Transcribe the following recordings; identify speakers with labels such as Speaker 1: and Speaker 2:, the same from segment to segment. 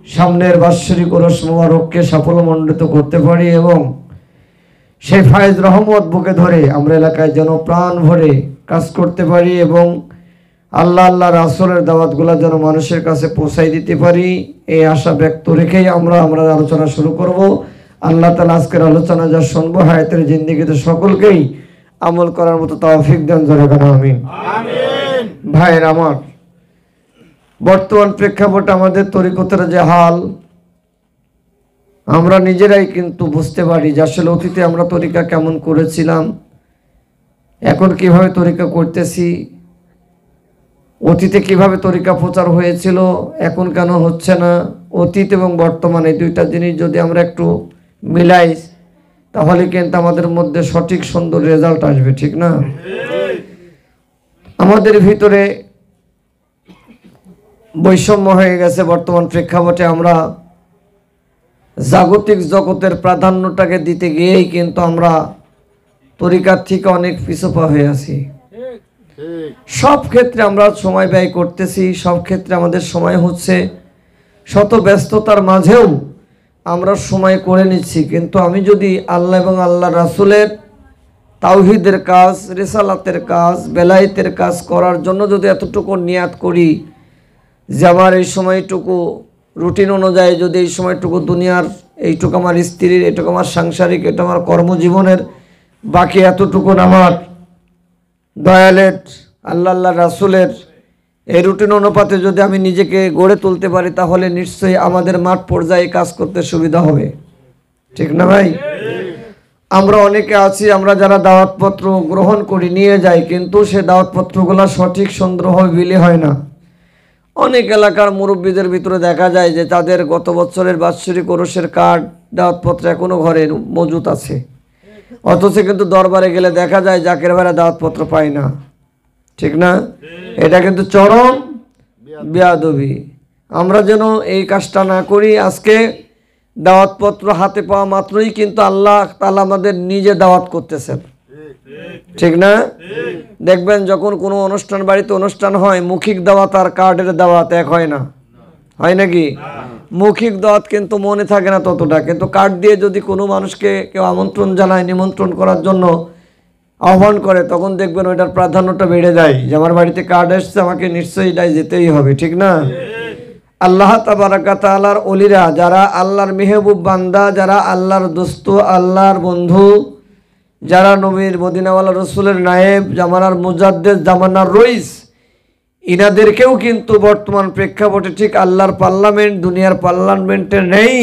Speaker 1: সামনের বাৎসরিক ওরস মোবারককে সাফল্যমণ্ডিত করতে পারি এবং সেই ফায়েজ রহমত বুকে ধরে আমরা এলাকায় যেন প্রাণ ভরে কাজ করতে পারি এবং আল্লাহ আল্লাহ রাসূলের দাওয়াতগুলো যেন মানুষের কাছে পৌঁছাই দিতে পারি, এই আশা ব্যক্ত রেখেই আমরা আলোচনা শুরু করব। আল্লাহ তাআলা আজকের আলোচনা যা শুনবো হায়াতের জিন্দেগিতে সকলকেই আমল করার মতো তৌফিক দেন, জোরে বলেন আমিন। আমিন। ভাইয়ের আমার, বর্তমান প্রেক্ষাপটে আমাদের তরিকতের যে হাল আমরা নিজেরাই কিন্তু বুঝতে পারি যে আসলে অতীতে আমরা তরিকা কেমন করেছিলাম, এখন কিভাবে তরিকা করতেছি, অতীতে কিভাবে তরিকা প্রচার হয়েছিল, এখন কেন হচ্ছে না। অতীত এবং বর্তমান এই দুইটা জিনিস যদি আমরা একটু মিলাই তাহলে কিন্তু আমাদের মধ্যে সঠিক সুন্দর রেজাল্ট আসবে, ঠিক না? আমাদের ভিতরে বৈষম্য হয়ে গেছে বর্তমান প্রেক্ষাপটে। আমরা জাগতিক জগতের প্রাধান্যটাকে দিতে গিয়েই কিন্তু আমরা তরিকার থেকে অনেক পিছপা হয়ে আছি। সব ক্ষেত্রে আমরা সময় ব্যয় করতেছি, সব ক্ষেত্রে আমাদের সময় হচ্ছে, শত ব্যস্ততার মাঝেও আমরা সময় করে নিচ্ছি। কিন্তু আমি যদি আল্লাহ এবং আল্লাহ রাসূলের তাওহীদের কাজ, রিসালাতের কাজ, বেলায়েতের কাজ করার জন্য যদি এতটুকু নিয়াত করি যে আমার এই সময়টুকু রুটিন অনুযায়ী যদি এই সময়টুকু দুনিয়ার, এইটুকু আমার স্ত্রীর, এইটুকু আমার সাংসারিক, এটা আমার কর্মজীবনের, বাকি এতটুকু আমার দয়ালের আল্লাহ আল্লাহ রাসূলের এই রুটিন অনুপাতে যদি আমি নিজেকে গড়ে তুলতে পারি তাহলে নিশ্চয়ই আমাদের মাঠ পর্যায়ে কাজ করতে সুবিধা হবে, ঠিক না ভাই? আমরা অনেকে আছি, আমরা যারা দাওয়াতপত্র গ্রহণ করি নিয়ে যাই, কিন্তু সে দাওয়াতপত্রগুলো সঠিক সুন্দরভাবে বিলি হয় না। অনেক এলাকার মুরব্বীদের ভিতরে দেখা যায় যে তাদের গত বছরের বাৎসরিক ওরসের কার্ড, দাওয়াতপত্র এখনো ঘরে মজুত আছে, অথচ কিন্তু দরবারে গেলে দেখা যায় জাকের ভাইরা দাওয়াতপত্র পায় না, ঠিক না? এটা কিন্তু চরম বেয়াদবি। আমরা যেন এই কাজটা না করি। আজকে দাওয়াতপত্র হাতে পাওয়া মাত্রই কিন্তু আল্লাহ তাআলা আমাদের নিজে দাওয়াত করতেছেন, ঠিক না? দেখবেন যখন কোনো অনুষ্ঠান বাড়িতে অনুষ্ঠান হয়, মৌখিক দাওয়াত আর কার্ডের দাওয়াত এক হয় না, হয় নাকি? মৌখিক দাওয়াত কিন্তু মনে থাকে না ততটা, কিন্তু কার্ড দিয়ে যদি কোনো মানুষকে কেউ আমন্ত্রণ জানায়, নিমন্ত্রণ করার জন্য আহ্বান করে, তখন দেখবেন ওইটার প্রাধান্যটা বেড়ে যায় যে আমার বাড়িতে কার্ড এসছে, আমাকে নিশ্চয়ই এটাই যেতেই হবে, ঠিক না? আল্লাহ তাবারাকা তাআলার ওলিরা, যারা আল্লাহর মেহবুব বান্দা, যারা আল্লাহর দোস্ত, আল্লাহর বন্ধু, যারা নবীর মদিনাওয়ালা রসুলের নায়েব, জামানার মুজাদ্দেদ, জামানার রইস, ইনাদেরকেও কিন্তু বর্তমান প্রেক্ষাপটে ঠিক আল্লাহর পার্লামেন্ট, দুনিয়ার পার্লামেন্টের নেই,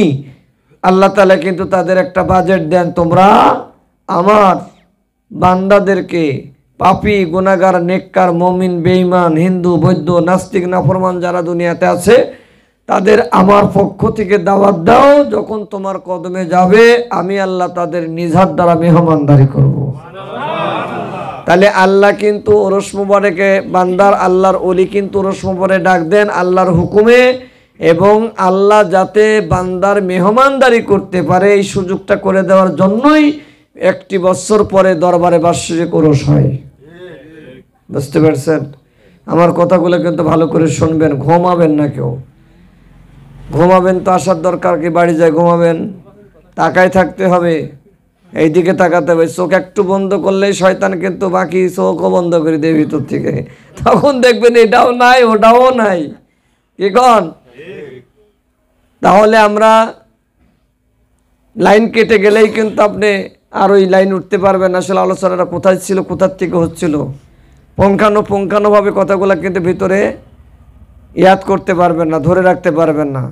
Speaker 1: আল্লাহ তাআলা কিন্তু তাদের একটা বাজেট দেন, তোমরা আমার বান্দাদেরকে, পাপী, গুনাহগার, নেককার, মুমিন, বেঈমান, হিন্দু, বৌদ্ধ, নাস্তিক, নাফরমান যারা দুনিয়াতে আছে, তাদের আমার পক্ষ থেকে দাওয়াত দাও, যখন তোমার কদমে যাবে আমি আল্লাহ তাদের নিজ হাত দ্বারা মেহমানদারি করব। তাহলে আল্লাহ কিন্তু ওরস মুবারকে বান্দার, আল্লাহর ওলি কিন্তু ওরস মুবারকে ডাক দেন আল্লাহর হুকুমে, এবং আল্লাহ যাতে বান্দার মেহমানদারি করতে পারে এই সুযোগটা করে দেওয়ার জন্যই একটি বছর পরে দরবারে বার্ষিক ওরস হয়। বুঝতে পারছেন? আমার কথাগুলো কিন্তু ভালো করে শুনবেন, ঘুমাবেন না কেউ। ঘুমাবেন তো আসার দরকার কি? বাড়ি যায় ঘুমাবেন, তাকায় থাকতে হবে, এইদিকে তাকাতে হবে। চোখ একটু বন্ধ করলেই শয়তান কিন্তু বাকি চোখও বন্ধ করে দেয় ভিতর থেকে, তখন দেখবেন এটাও নাই ওটাও নাই, কি কন? তাহলে আমরা লাইন কেটে গেলেই কিন্তু আপনি আর ওই লাইন উঠতে পারবেন। আসলে আলোচনাটা কোথায় ছিল, কোথার থেকে হচ্ছিল, পুঙ্খানুপুঙ্খানুভাবে কথাগুলো কিন্তু ভিতরে ইয়াদ করতে পারবেন না, ধরে রাখতে পারবেন না।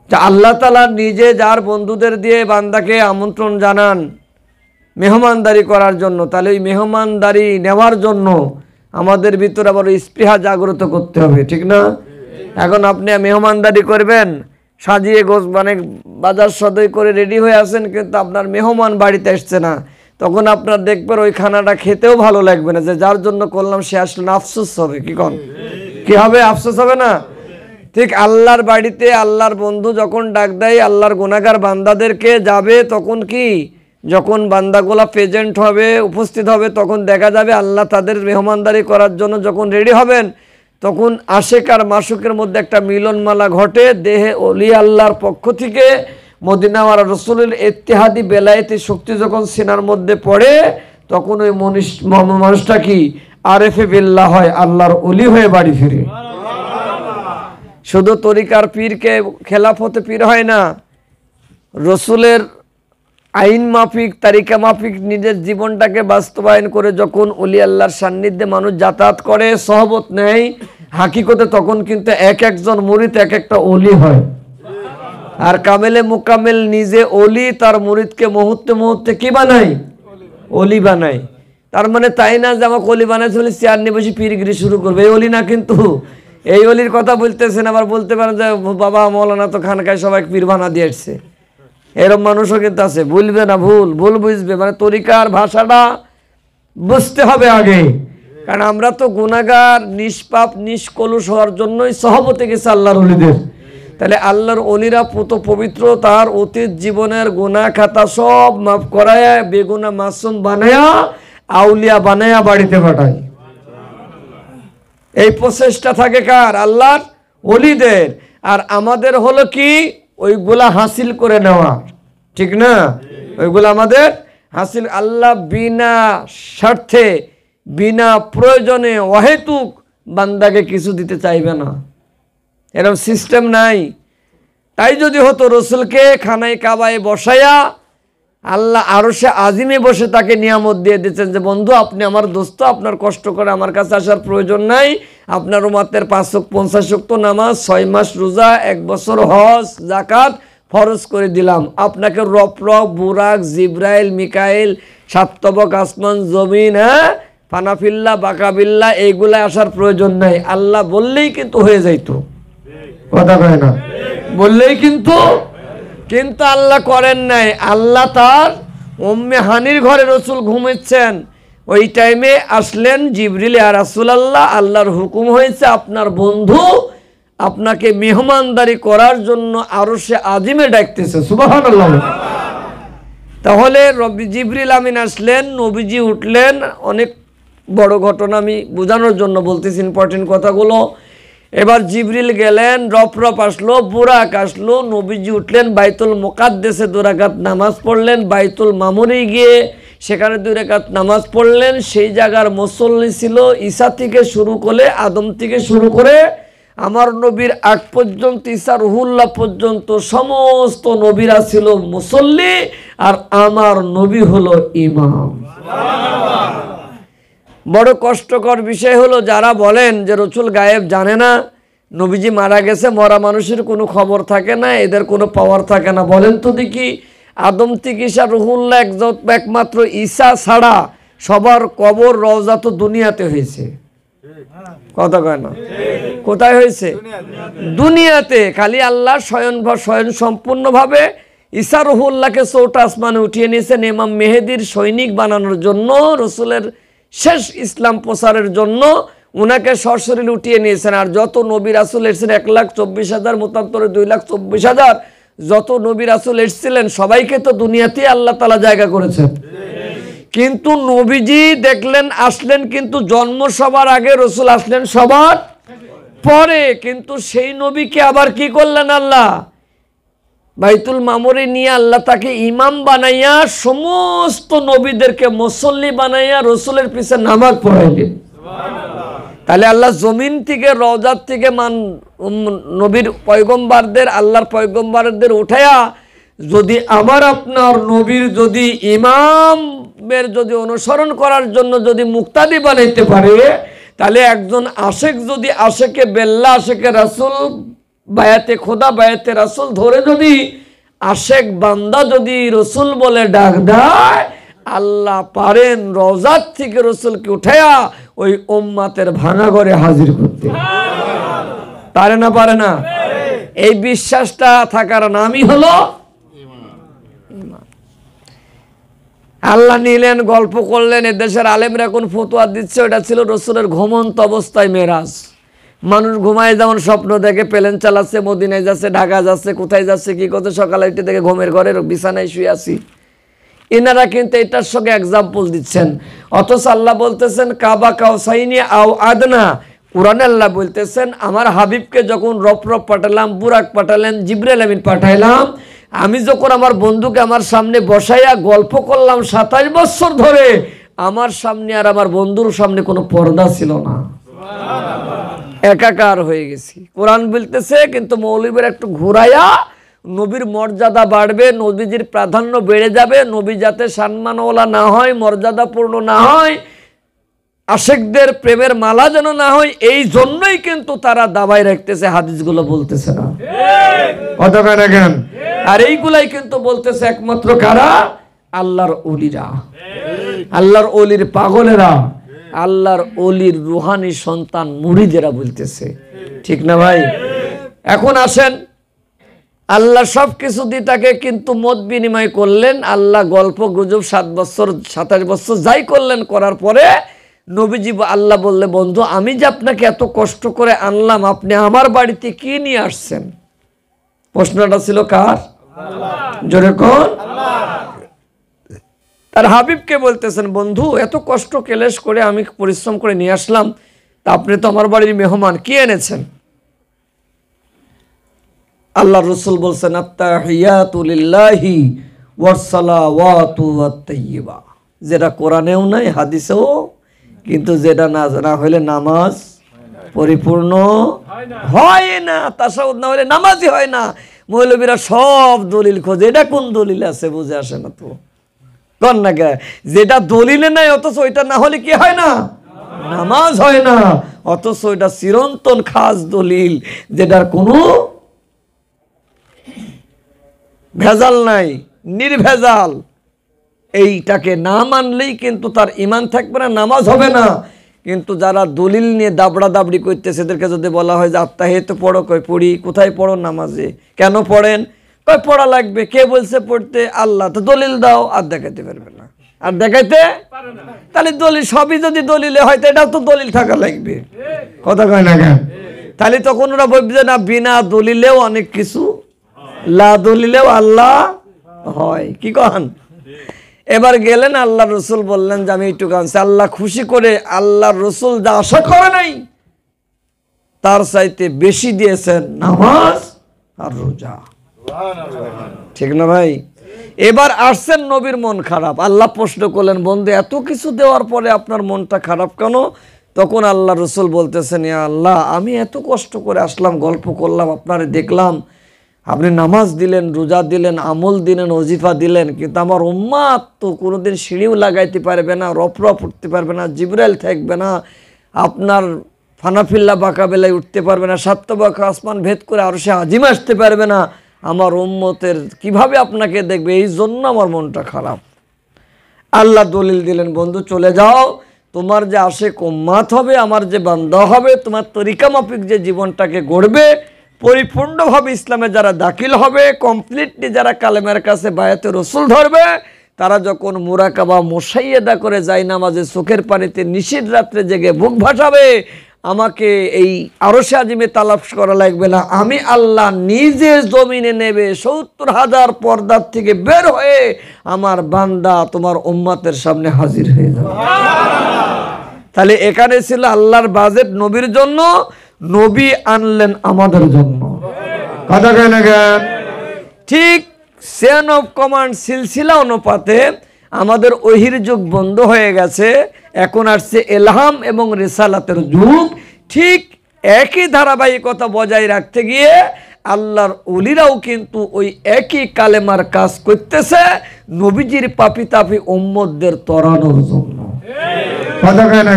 Speaker 1: যা আল্লাহ তাআলা নিজে যার বন্ধুদের দিয়ে বান্দাকে আমন্ত্রণ জানান মেহমানদারি করার জন্য, তাহলে ওই মেহমানদারি নেওয়ার জন্য আমাদের ভিতরে আবার স্পৃহা জাগ্রত করতে হবে, ঠিক না? এখন আপনি মেহমানদারি করবেন, সাজিয়ে গোছ মানে বাজার সদাই করে রেডি হয়ে আছেন, কিন্তু আপনার মেহমান বাড়িতে আসছে না, তখন আপনার দেখবেন ওই খানাটা খেতেও ভালো লাগবে না, যে যার জন্য করলাম সে আসলে না, আফসোস হবে। কি কন? কি হবে? আফসোস হবে না? ঠিক আল্লাহর বাড়িতে আল্লাহর বন্ধু যখন ডাক দেয় আল্লাহর গুনাহগার বান্দাদেরকে যাবে, তখন কি, যখন বান্দাগুলা প্রেজেন্ট হবে, উপস্থিত হবে, তখন দেখা যাবে আল্লাহ তাদের মেহমানদারি করার জন্য যখন রেডি হবেন, তখন আশেক আর মাসুকের মধ্যে একটা মিলনমালা ঘটে। দেহে অলি আল্লাহর পক্ষ থেকে মদিনা আর রসুলের ইত্তেহাদি বেলায়েতি শক্তি যখন সিনার মধ্যে পড়ে, তখন ওই মানুষটা কি আরেফে বিল্লাহ হয়, আল্লাহর অলি হয়ে বাড়ি ফিরে। শুধু তরিকার পীরকে খেলাফতে পীর হয় না, রসুলের আইন মাফিক তারিকা মাফিক নিজের জীবনটাকে বাস্তবায়ন করে যখন অলি আল্লাহর সান্নিধ্যে মানুষ যাতায়াত করে, সহবত নেয়, হাকিকতে তখন কিন্তু এক একজন মুরিদ এক একটা অলি হয়। আর কামেলে মুকামেল নিজে অলি, তার মুরিদকে মুহূর্তে মুহূর্তে কি বানায়? অলি বানায়। তার মানে তাই না যে আমাকে অলি বানাইছে বলে চেয়ার নিয়ে বসে পীরগিরি শুরু করবে, এই অলি না। কিন্তু এই অলির কথা বলতেছেন, আবার বলতে পারেন যে বাবা মৌলানা তো খানকায় সবাই পীর বানা দিয়ে আসছে, এরকম মানুষও কিন্তু আছে। ভুলবে না, ভুল বুঝবে, মানে তরিকার ভাষাটা বুঝতে হবে আগে। কারণ আমরা তো গুনাহগার, নিষ্পাপ, নিষ্কলুষ হওয়ার জন্যই সহবতে গেছে আল্লাহর অলিদের। তাহলে আল্লাহর অলিরা পুত পবিত্র, তার অতীত জীবনের গুনাহ খাতা সব মাফ করায়া বেগুনা মাসুম বানায়া আউলিয়া বানায়া বাড়িতে পাঠায়। এই প্রচেষ্টা থাকে কার? আল্লাহর অলিদের। আর আমাদের হলো কি ওইগুলা হাসিল করে নেওয়া, ঠিক না? ওইগুলা আমাদের হাসিল। আল্লাহ বিনা স্বার্থে বিনা প্রয়োজনে অহেতুক বান্দাকে কিছু দিতে চাইবে না, এরকম সিস্টেম নাই। তাই যদি হতো রসুলকে খানায় কাবায় বসায়া আল্লাহ আরশে আজিমে বসে তাকে নিয়ামত দিয়ে দিচ্ছেন যে বন্ধু আপনি আমার দোস্ত, আপনার কষ্ট করে আমার কাছে আসার প্রয়োজন নাই, আপনার উম্মতের 550 ওয়াক্ত নামাজ, 6 মাস রোজা, 1 বছর হজ জাকাত ফরজ করে দিলাম। আপনাকে রফরফ, বুরাক, জিব্রাইল, মিকাইল, সাতবক আসমান জমিন, ফানাফিল্লা বাকাবিল্লা এইগুলা আসার প্রয়োজন নাই। আল্লাহ বললেই কিন্তু হয়ে যাইতো, কথা কয় না, বললেই কিন্তু আল্লাহ করেন নাই। আল্লাহ তার উম্মে হানির ঘরে রসুল ঘুমাচ্ছেন, ওই টাইমে আসলেন জিবরিল, ইয়া রাসূলুল্লাহ আল্লাহর হুকুম হয়েছে আপনার বন্ধু আপনাকে মেহমানদারি করার জন্য আরশে আজিমে ডাকতেছে। সুবহানাল্লাহ। তাহলে জিবরিল আমিন আসলেন, নবীজি উঠলেন। অনেক বড় ঘটনা, আমি বোঝানোর জন্য বলতেছি ইম্পর্টেন্ট কথাগুলো। এবার জিবরিল গেলেন, রফরফ আসলো, বুরাক আসলো, নবীজি উঠলেন, বাইতুল মুকাদ্দাসে 2 রাকাত নামাজ পড়লেন, বাইতুল মামুরে গিয়ে সেখানে 2 রাকাত নামাজ পড়লেন। সেই জায়গার মুসল্লি ছিল ঈসা থেকে শুরু করে, আদম থেকে শুরু করে আমার নবীর আগ পর্যন্ত, ঈসা রুহুল্লাহ পর্যন্ত সমস্ত নবীরা ছিল মুসল্লি, আর আমার নবী হলো ইমাম। বড় কষ্টকর বিষয় হলো যারা বলেন যে রসুল গায়েব জানে না, নবীজি মারা গেছে, মরা মানুষের কোনো খবর থাকে না, এদের কোনো পাওয়ার থাকে না। বলেন তো দেখি, আদম থেকে ঈসা রুহুল্লাহ একমাত্র ঈসা ছাড়া সবার কবর রওজা তো দুনিয়াতে হয়েছে, কথা কয় না? কোথায় হয়েছে? দুনিয়াতে। খালি আল্লাহ স্বয়ং সম্পূর্ণভাবে ঈসা রুহুল্লাহকে 4টা আসমানে উঠিয়ে নিয়েছেন ইমাম মেহেদির সৈনিক বানানোর জন্য, রসুলের শেষ ইসলাম প্রচারের জন্য উনাকে সশরীরে উঠিয়ে নিয়েছেন। আর যত নবী রাসূল এসেছেন 1,24,000, মতান্তরে 2,24,000 যত নবী রাসূল এসেছিলেন সবাইকে তো দুনিয়াতে আল্লাহ তাআলা জায়গা করেছেন। কিন্তু নবীজি দেখলেন আসলেন, কিন্তু জন্ম সবার আগে, রসুল আসলেন সবার পরে। কিন্তু সেই নবীকে আবার কি করলেন আল্লাহ? বাইতুল মামুরে নিয়ে আল্লাহ তাকে ইমাম বানাইয়া সমস্ত নবীদেরকে মুসল্লি বানাইয়া রসুলের পিছনে নামাজ পড়াইলেন। তাহলে আল্লাহ জমিন থেকে, রওজাত থেকে নবীর পয়গম্বরদের, আল্লাহর পয়গম্বরদের উঠায়া যদি আমার আপনার নবীর যদি ইমামের যদি অনুসরণ করার জন্য যদি মুক্তাদি বানাইতে পারে, তাহলে একজন আশেক যদি আশেকে বেল্লা, আশেকে রাসূল, বায়াতে খোদা, বায়াতে রাসূল ধরে যদি আশেক বান্দা যদি রসুল বলে ডাক দেয়, আল্লাহ পারেন রওজাত থেকে রসুলকে উঠায়া ওই উম্মাতের ভাঙা ঘরে হাজির করতে। পারে না? পারে না? এই বিশ্বাসটা থাকার নামই হলো আল্লাহ নিলেন, গল্প করলেন। এদেশের আলেমরা এখন ফতোয়া দিচ্ছে, ওটা ছিল রসুলের ঘুমন্ত অবস্থায় মেরাজ। মানুষ ঘুমায় যেমন স্বপ্ন দেখে, প্লেন চালাচ্ছে, মদিনায় যাচ্ছে, ঢাকা যাচ্ছে, কোথায় যাচ্ছে, কি করছে, সকালে উঠে দেখে ঘুমের ঘরের বিছানায় শুয়ে আছি। এনারা কিন্তু এটার সঙ্গে এক্সাম্পল দিচ্ছেন, অথচ আল্লাহ বলতেছেন কাবা কাউসাইনি আও আদনা, কুরআনে আল্লাহ বলতেছেন আমার হাবিবকে যখন রব পাঠালাম, বুরাক পাঠালেন, জিবরাইল আমিন পাঠাইলাম, আমি যখন আমার বন্ধুকে আমার সামনে বসাইয়া গল্প করলাম 27 বছর ধরে, আমার সামনে আর আমার বন্ধুর সামনে কোনো পর্দা ছিল না, একাকার হয়ে গেছি। কোরআন বলতেছে কিন্তু মৌলবীরা একটু ঘুরাইয়া নবীর মর্যাদা বাড়বে, নবীজির প্রাধান্য বেড়ে যাবে, নবী যাতে সম্মানওয়ালা না হয়, মর্যাদাপূর্ণ না হয়, আশেকদের প্রেমের মালা যেন না হয়, এই জন্যই কিন্তু তারা দাবাই রাখতেছে, হাদিসগুলো বলতেছে না। আর এইগুলাই কিন্তু বলতেছে একমাত্র কারা? আল্লাহর ওলিরা, আল্লাহর ওলির পাগলেরা, আল্লাহর ওলির রুহানি সন্তান মুরিদেরা বলতেছে, ঠিক না ভাই? এখন আসেন, আল্লাহ সব কিছু দিয়ে তাকে কিন্তু মত বিনিময় করলেন। আল্লাহ গল্প গুজব 7 বছর 27 বছর যাই করলেন, করার পরে নবীজি আল্লাহ বললে, বন্ধু আমি যে আপনাকে এত কষ্ট করে আনলাম, আপনি আমার বাড়িতে কি নিয়ে আসছেন? প্রশ্নটা ছিল কার? জোরে কোন? তার হাবিবকে বলতেছেন, বন্ধু এত কষ্ট ক্লেশ করে আমি পরিশ্রম করে নিয়ে আসলাম, তা আপনি তো আমার বাড়ির মেহমান, কি এনেছেন? আল্লাহ রসুল বলছেন, আত্তাহিয়াতু লিল্লাহি ওয়াস সালাওয়াতু ওয়াত তাইয়্যিবা, যেটা কোরআনেও নাই হাদিসেও, কিন্তু যেটা না হলে নামাজ পরিপূর্ণ হয় না, তাশাহুদ না হলে নামাজই হয় না। মৌলবীরা সব দলিল খোঁজে, এটা কোন দলিল আছে বুঝে আসে না তো, কন না কে? যেটা দলিলে নাই অথচ ওইটা না হলে কি হয় না? নামাজ হয় না। অথচ ওইটা চিরন্তন খাস দলিল, যেটার কোনো ভেজাল নাই, নির্ভেজাল। এইটাকে না মানলেই কিন্তু তার ঈমান থাকবে না, নামাজ হবে না। কিন্তু যারা দলিল নিয়ে দাবড়া দাবড়ি করতেছে, এদেরকে যদি বলা হয় যে আত্তাহিয়াত পড়ো, কই পড়ি। কোথায় পড়ো? নামাজে। কেন পড়েন? কই পড়া লাগবে। কে বলছে পড়তে? আল্লাহ। তো দলিল দাও। আর দেখাইতে পারবে না, আর দেখাইতে তাহলে দলিল সবই যদি দলিলে হয়, তো এটাও তো দলিল থাকা লাগবে, কথা কয় না কেন? তাহলে তখন ওরা বলবে না, বিনা দলিলেও অনেক কিছু, লা দলিলেও আল্লাহ হয়। কি কন? এবার গেলেন, আল্লাহ রসুল বললেন যে আমি এইটুকু আনছি। আল্লাহ খুশি করে আল্লাহ রসুল যা আশা করে নাই তার চাইতে বেশি দিয়েছেন নামাজ আর রোজা, ঠিক না ভাই? এবার আসছেন নবীর মন খারাপ। আল্লাহ প্রশ্ন করলেন, বন্ধু এত কিছু দেওয়ার পরে আপনার মনটা খারাপ কেন? তখন আল্লাহ রসুল বলতেছেন, ইয়া আল্লাহ, আমি এত কষ্ট করে আসলাম, গল্প করলাম, আপনারে দেখলাম, আপনি নামাজ দিলেন, রোজা দিলেন, আমল দিলেন, ওজিফা দিলেন, কিন্তু আমার উম্মাত তো কোনোদিন সিঁড়িও লাগাইতে পারবে না, রফরফ উঠতে পারবে না, জিবরাইল থাকবে না, আপনার ফানাফিল্লা বাঁকা বেলায় উঠতে পারবে না, সাতবাঁকা আসমান ভেদ করে আরশে আজিম আসতে পারবে না। আমার উম্মতের কিভাবে আপনাকে দেখবে? এই জন্য আমার মনটা খারাপ। আল্লাহ দলিল দিলেন, বন্ধু চলে যাও, তোমার যে আশেক উম্মাত হবে, আমার যে বান্দা হবে, তোমার তরিকা মাফিক যে জীবনটাকে গড়বে, পরিপূর্ণভাবে ইসলামে যারা দাখিল হবে, কমপ্লিটলি যারা কালেমার কাছে বায়াতে রসুল ধরবে, তারা যখন মুরাকাবা মুশাইয়াদা করে যায় নামাজে চোখের পানিতে নিশির রাত্রে জেগে বুক ভাসাবে, আমাকে এই আরশে আজিমে তালাশ করা লাগবে না, আমি আল্লাহ নিজে জমিনে নেবে 70,000 পর্দার থেকে বের হয়ে আমার বান্দা তোমার উম্মতের সামনে হাজির হয়ে যাবে। তাহলে এখানে ছিল আল্লাহর বাজেট নবীর জন্য, নবী আনলেন আমাদের জন্য, কথা কেন? ঠিক চেন অফ কমান্ড সিলসিলা অনুপাতে আমাদের ওহির যুগ বন্ধ হয়ে গেছে, এখন আসছে এলহাম এবং রিসালাতের যুগ। ঠিক একই ধারাবাহিকতা বজায় রাখতে গিয়ে আল্লাহর ওলিরাও কিন্তু ওই একই কালেমার কাজ করতেছে, নবীজির পাপি তাপি উম্মতদের তরানোর জন্য, কথা কেন?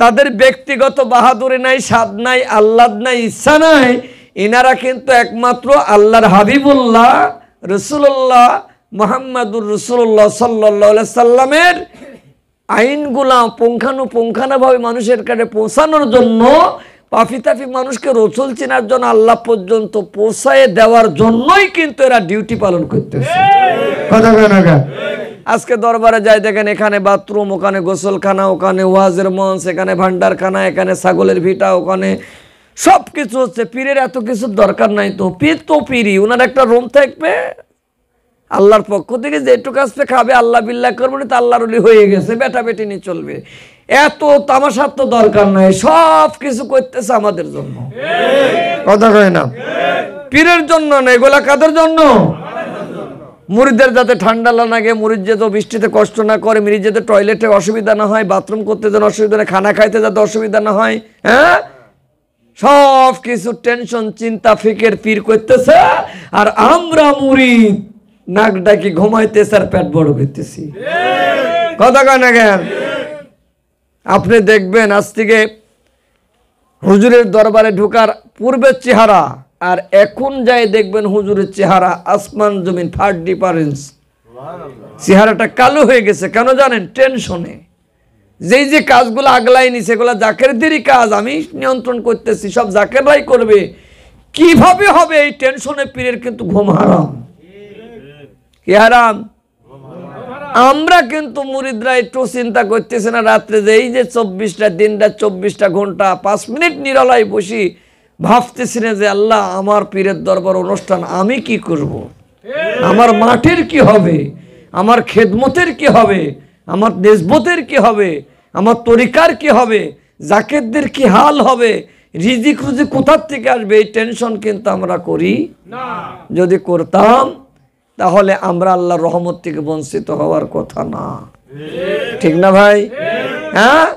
Speaker 1: তাদের ব্যক্তিগত বাহাদুরি নাই, স্বাদ নাই, আহ্লাদ নাই, ইচ্ছা নাই। ইনারা কিন্তু একমাত্র আল্লাহর হাবিবুল্লাহ রসুল্লাহ মুহাম্মাদুর রসুল্লাহ সাল্লাল্লাহু আলাইহি সাল্লামের আইনগুলা পুঙ্খানুপুঙ্খানুভাবে মানুষের কাছে পৌঁছানোর জন্য, পাফি তাফি মানুষকে রসুল চেনার জন্য, আল্লাহ পর্যন্ত পৌঁছায় দেওয়ার জন্যই কিন্তু এরা ডিউটি পালন করতেছে, কথা কেন? আজকে দরবারে যাই দেখেন, এখানে বাথরুম, ওখানে গোসলখানা, ওখানে ওয়াজের মঞ্চ, এখানে ভান্ডারখানা, এখানে ছাগলের ভিটা, ওখানে সব কিছু হচ্ছে। পীরের এত কিছুর দরকার নাই তো, পীর তো পীরই, ওনার একটা রুম থাকবে, আল্লাহর পক্ষ থেকে যেটুকু আসবে খাবে, আল্লাহ বিল্লাহ করবে, তো আল্লাহর ওলি হয়ে গেছে, বেটা বেটি নিয়ে চলবে। এত তামাশার তো দরকার নাই, সব কিছু করতেছে আমাদের জন্য। কথা কয় না? পীরের জন্য না, এগুলা কাদের জন্য? মুরিদদের যাতে ঠান্ডা না লাগে, মুরিদ যাতে বৃষ্টিতে কষ্ট না করে, মুরিদ যাতে টয়লেটে অসুবিধা না হয়, বাথরুম করতে যেন অসুবিধা না, খানা খাইতে যাতে অসুবিধা না হয়। হ্যাঁ, সব কিছু টেনশন চিন্তা ফিকের পীর করতেছে, আর আমরা মুরিদ নাক ডাকি ঘুমাইতেছে আর পেট বড় করতেছি। কথা কয় না কেন? আপনি দেখবেন আজ থেকে হুজুরের দরবারে ঢোকার পূর্বের চেহারা আর এখন যাই দেখবেন হুজুরের চেহারা আসমান জমিন, ফার ডিফারেন্স। চেহারাটা কালো হয়ে গেছে। কেন জানেন? টেনশনে। যেই যে কাজগুলো আগলাই নি সেগুলো জাকেরদেরই কাজ, আমি নিয়ন্ত্রণ করতেছি, সব জাকেররাই করবে। কিভাবে হবে এই টেনশনে পীরের কিন্তু ঘুম হারাম। কি হারাম? আমরা কিন্তু মুরিদরা একটু চিন্তা করতেছে না রাত্রে যে এই যে 24টা দিনটা 24টা ঘন্টা 5 মিনিট নিরলায় বসি ভাবতেছি না যে আল্লাহ আমার পীরের দরবার অনুষ্ঠান আমি কি করব, আমার মাঠের কি হবে, আমার খেদমতের কি হবে, আমার নিসবতের কি হবে, আমার তরিকার কি হবে, জাকেতদের কি হাল হবে, রিজিক রুজি কোথার থেকে আসবে, এই টেনশন কিন্তু আমরা করি না। যদি করতাম তাহলে আমরা আল্লাহর রহমত থেকে বঞ্চিত হওয়ার কথা না। ঠিক না ভাই? হ্যাঁ,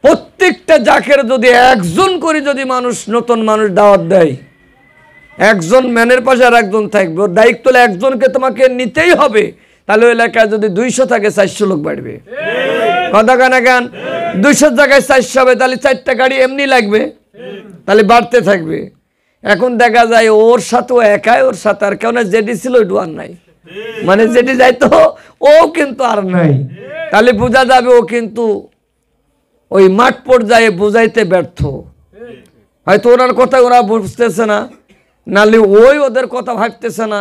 Speaker 1: প্রত্যেকটা জাকের যদি একজন করে যদি মানুষ, নতুন মানুষ দাওয়াত দেয়, একজন ম্যানের পাশে আর একজন থাকবে, ওর দায়িত্ব হলে একজনকে তোমাকে নিতেই হবে। তাহলে ওই এলাকায় যদি 200 থাকে 400 লোক বাড়বে। কথা কেন কেন? 200 জায়গায় 400 হবে, তাহলে 4টা গাড়ি এমনি লাগবে, তাহলে বাড়তে থাকবে। এখন দেখা যায় ওর সাথে একাই, ওর সাথে আর কেউ না, যেটি ছিল ওইটু আর নাই, মানে যেটি যাইতো ও কিন্তু আর নাই। তাহলে বোঝা যাবে ও কিন্তু ওই মাঠ পর্যায়ে বুঝাইতে ব্যর্থ। হয়তো ওনার কথা ওরা বুঝতেছে না, নাহলে ওই ওদের কথা ভাবতেছে না।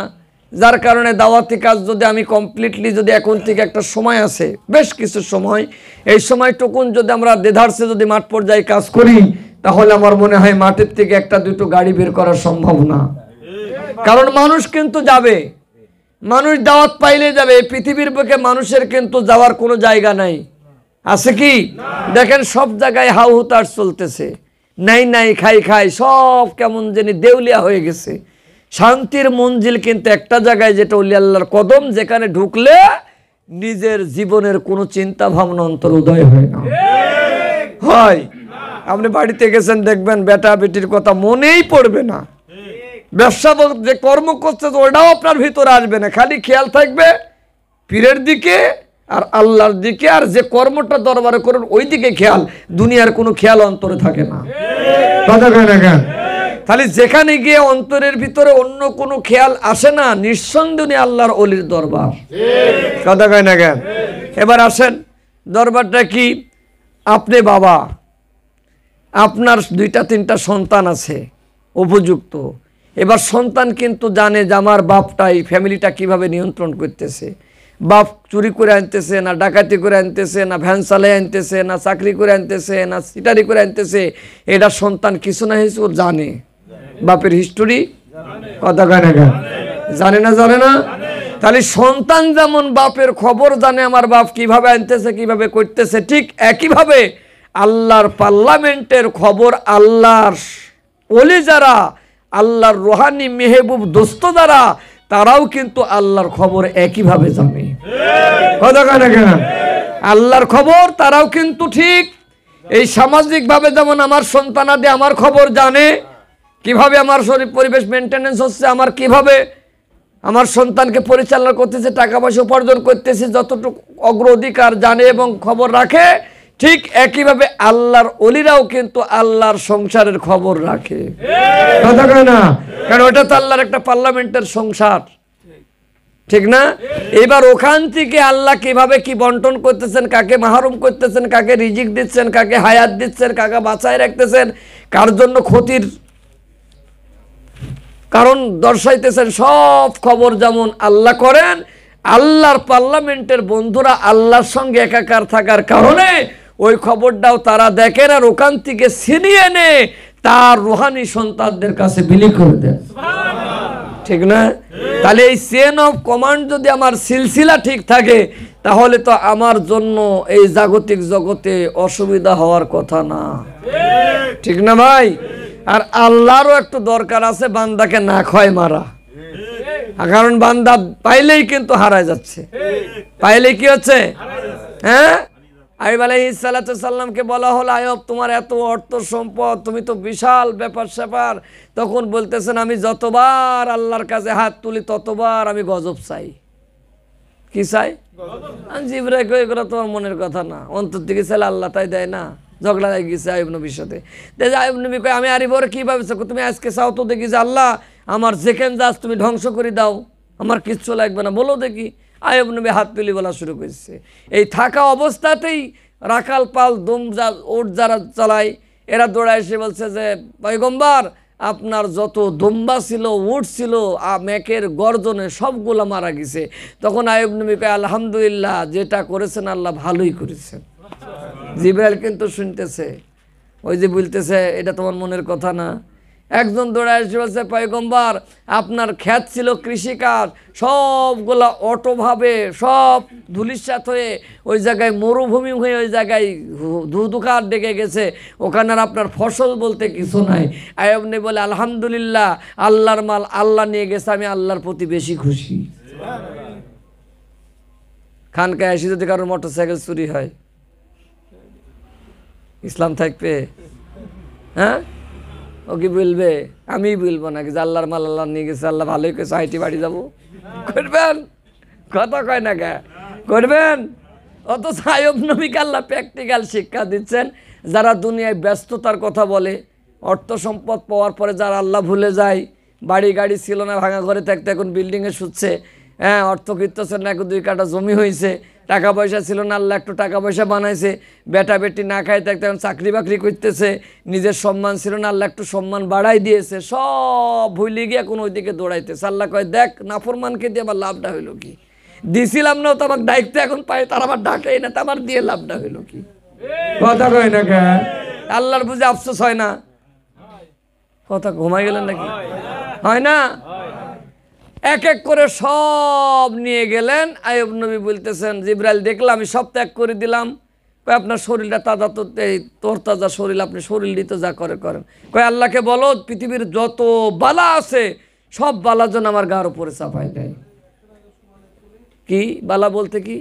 Speaker 1: যার কারণে দাওয়াতি কাজ যদি আমি কমপ্লিটলি, যদি এখন থেকে একটা সময় আছে, বেশ কিছু সময়, এই সময়টুকুন যদি আমরা দেধারসে যদি মাঠ পর্যায়ে কাজ করি, তাহলে আমার মনে হয় মাঠের থেকে 1-2 গাড়ি বের করা সম্ভব না। কারণ মানুষ কিন্তু যাবে, মানুষ দাওয়াত পাইলে যাবে। এই পৃথিবীর বুকে মানুষের কিন্তু যাওয়ার কোনো জায়গা নাই, আছে কি? দেখেন সব জায়গায় হাউ হুতাশ চলতেছে, নাই নাই খাই খাই, সব কেমন জানি দেউলিয়া হয়ে গেছে। শান্তির মঞ্জিল কিন্তু একটা জায়গায়, যেটা ওলি আল্লাহর কদম, যেখানে ঢুকলে নিজের জীবনের কোনো চিন্তা ভাবনা অন্তর উদয় হয় না। হয়, আপনি বাড়িতে গেছেন দেখবেন বেটা বেটির কথা মনেই পড়বে না, ব্যবসা যে কর্ম করছে ওটাও আপনার ভিতরে আসবে না, খালি খেয়াল থাকবে পীরের দিকে আর আল্লাহর দিকে, আর যে কর্মটা দরবারে করেন ওই দিকে খেয়াল, দুনিয়ার কোনো খেয়াল অন্তরে থাকে না। কথা কয় না কেন? তাহলে যেখানে গিয়ে অন্তরের ভিতরে অন্য কোনো খেয়াল আসে না, নিঃসন্দেহে আল্লাহর ওলির দরবার। কথা কয় না কেন? এবার আসেন, দরবারটা কি? আপনি বাবা, আপনার 2-3টা সন্তান আছে উপযুক্ত। এবার সন্তান কিন্তু জানে যে আমার বাপটাই ফ্যামিলিটা কিভাবে নিয়ন্ত্রণ করতেছে। বাপ চুরি করে আনতেছে না, ডাকাতি করে আনতেছে না, ভ্যান চালিয়ে আনতেছে না, চাকরি করে আনতেছে না, সিটারি করে আনতেছে, এটা সন্তান কিছু না কিছু জানে। বাপের হিস্টোরি কথা কয় না কেন? জানে না? জানে না? তাহলে সন্তান যেমন বাপের খবর জানে, আমার বাপ কিভাবে আনতেছে, কিভাবে করতেছে, ঠিক একইভাবে আল্লাহর পার্লামেন্টের খবর আল্লাহর ওলি যারা, আল্লাহর রুহানি মেহবুব দোস্ত যারা, তারাও কিন্তু আল্লাহর খবর একইভাবে জানে। কথা কয় না কেন? আল্লাহর খবর তারাও কিন্তু ঠিক এই সামাজিকভাবে যেমন আমার সন্তানাদি আমার খবর জানে, কিভাবে আমার শরীর পরিবেশ মেনটেনেন্স হচ্ছে, আমার কিভাবে আমার সন্তানকে পরিচালনা করতেছে, টাকা পয়সা উপার্জন করতেছে, যতটুকু অগ্রাধিকার জানে এবং খবর রাখে, ঠিক একইভাবে আল্লাহর ওলিরাও কিন্তু আল্লাহর সংসারের খবর রাখে। কথা কয় না? কারণ ওটা তো আল্লাহর একটা পার্লামেন্টের সংসার, ঠিক না? এবার ওখান থেকে আল্লাহ কিভাবে কি বন্টন করতেছেন, কাকে মাহরুম করতেছেন, কাকে রিজিক দিচ্ছেন, কাকে হায়াত দিচ্ছেন, কাকে বাঁচায় রাখতেছেন, কার জন্য ক্ষতির কারণ দর্শাইতেছেন, সব খবর যেমন আল্লাহ করেন। আল্লাহর পার্লামেন্টের বন্ধুরা আল্লাহর সঙ্গে একাকার থাকার কারণে ওই খবরটাও তারা দেখেন, আর ওখান থেকে ছিনিয়ে এনে তার রুহানি সন্তানদের কাছে বিলি করে দেন। ঠিক না? তাহলে এই চেন অফ কমান্ড যদি আমার সিলসিলা ঠিক থাকে তাহলে তো আমার জন্য এই জাগতিক জগতে অসুবিধা হওয়ার কথা না, ঠিক না ভাই? আর আল্লাহরও একটু দরকার আছে বান্দাকে না খয় মারা, কারণ বান্দা পাইলেই কিন্তু হারায় যাচ্ছে, পাইলেই কি হচ্ছে? হ্যাঁ, আইয়ুব আলাইহিস সালাতু সাল্লামকে বলা হলো, আইয়ুব তোমার এত অর্থ সম্পদ, তুমি তো বিশাল ব্যাপার স্যাপার, তখন বলতেছেন আমি যতবার আল্লাহর কাছে হাত তুলি ততবার আমি গজব চাই। কি চাই? জিবরাইল কই এগুলো তোমার মনের কথা না, অন্তর থেকে চাইলে আল্লাহ তাই দেয় না। ঝগড়া হয়ে গেছে আইয়ুব নবীর সাথে। আইয়ুব নবী কয় আমি আরে বড় কি ভাবছো, তুমি আজকে চাও তো দেখি যে আল্লাহ আমার যেখানে যাস তুমি ধ্বংস করে দাও, আমার কিচ্ছু লাগবে না, বলো দেখি। আইয়ুব নবী হাত তুলি বলা শুরু করেছে। এই থাকা অবস্থাতেই রাখাল পাল দুম ওট যারা চালায় এরা দৌড়ায় এসে বলছে যে পয়গম্বর আপনার যত দুম্বা ছিল, উট ছিল, মেকের গর্জনে সবগুলো মারা গেছে। তখন আইয়ুব নবী কয় আলহামদুলিল্লাহ, যেটা করেছেন আল্লাহ ভালোই করেছেন। জিবরাইল কিন্তু শুনতেছে, ওই যে বলতেছে এটা তোমার মনের কথা না। একজন দৌড়ায় এসে বলছে পয়গম্বর আপনার ক্ষেত ছিল কৃষিকাজ, সবগুলা অটোভাবে সব ধুলিস্যাৎ হয়ে ওই জায়গায় মরুভূমি হয়ে ওই জায়গায় ধুধুকার ডেকে গেছে, ওখানে আর আপনার ফসল বলতে কিছু নাই। আইয়ুব নবী বলে আলহামদুলিল্লাহ, আল্লাহর মাল আল্লাহ নিয়ে গেছে, আমি আল্লাহর প্রতি বেশি খুশি। খানকায় এসে যদি কারোর মোটরসাইকেল চুরি হয় ইসলাম থাকবে? হ্যাঁ, ও কি বলবে? আমি বলবো নাকি যে আল্লাহর মাল আল্লাহ নিয়ে গেছে, আল্লাহ ভালোই কেছে, হাইটি বাড়ি যাবো? করবেন? কথা কয় না কে? করবেন? অথচ আইয়ুব নবীকে আল্লাহ প্র্যাকটিক্যাল শিক্ষা দিচ্ছেন। যারা দুনিয়ায় ব্যস্ততার কথা বলে, অর্থ সম্পদ পাওয়ার পরে যারা আল্লাহ ভুলে যায়, বাড়ি গাড়ি ছিল না, ভাঙা ঘরে থাকতে এখন বিল্ডিংয়ে শুচ্ছে, হ্যাঁ, অর্থকৃত্য ছিল না, এখন 2 কাঠা জমি হয়েছে, টাকা পয়সা ছিল না, আল্লাহ একটু টাকা পয়সা বানাইছে, বেটা বেটি না খাই থাকতে এখন চাকরি বাকরি করতেছে, নিজের সম্মান ছিল না, আল্লাহ একটু সম্মান বাড়াই দিয়েছে, সব ভুলে গিয়ে এখন ওইদিকে দৌড়াইতেছে। আল্লাহ কয় দেখ নাফরমানকে দিয়ে আমার লাভটা হইলো কি? দিছিলাম না তো আমার দায়িত্ব এখন পাই, তার আমার ডাকেই না, তা আমার দিয়ে লাভটা হইলো কি? কথা কয় না কে? আল্লাহর বুঝে আফসোস হয় না? কথা ঘুমাই গেলেন নাকি? হয় না? এক এক করে সব নিয়ে গেলেন। আইয়ুব নবী বলতেছেন জিবরাইল দেখলাম আমি সব ত্যাগ করে দিলাম। কয় আপনার শরীরটা তাজা, তো তোর তাজা শরীর, আপনি শরীর দিতে যা করে করেন। কয় আল্লাহকে বলো পৃথিবীর যত বালা আছে সব বালা যেন আমার গার উপরে চাপাই দেয়। কি বালা বলতে কি?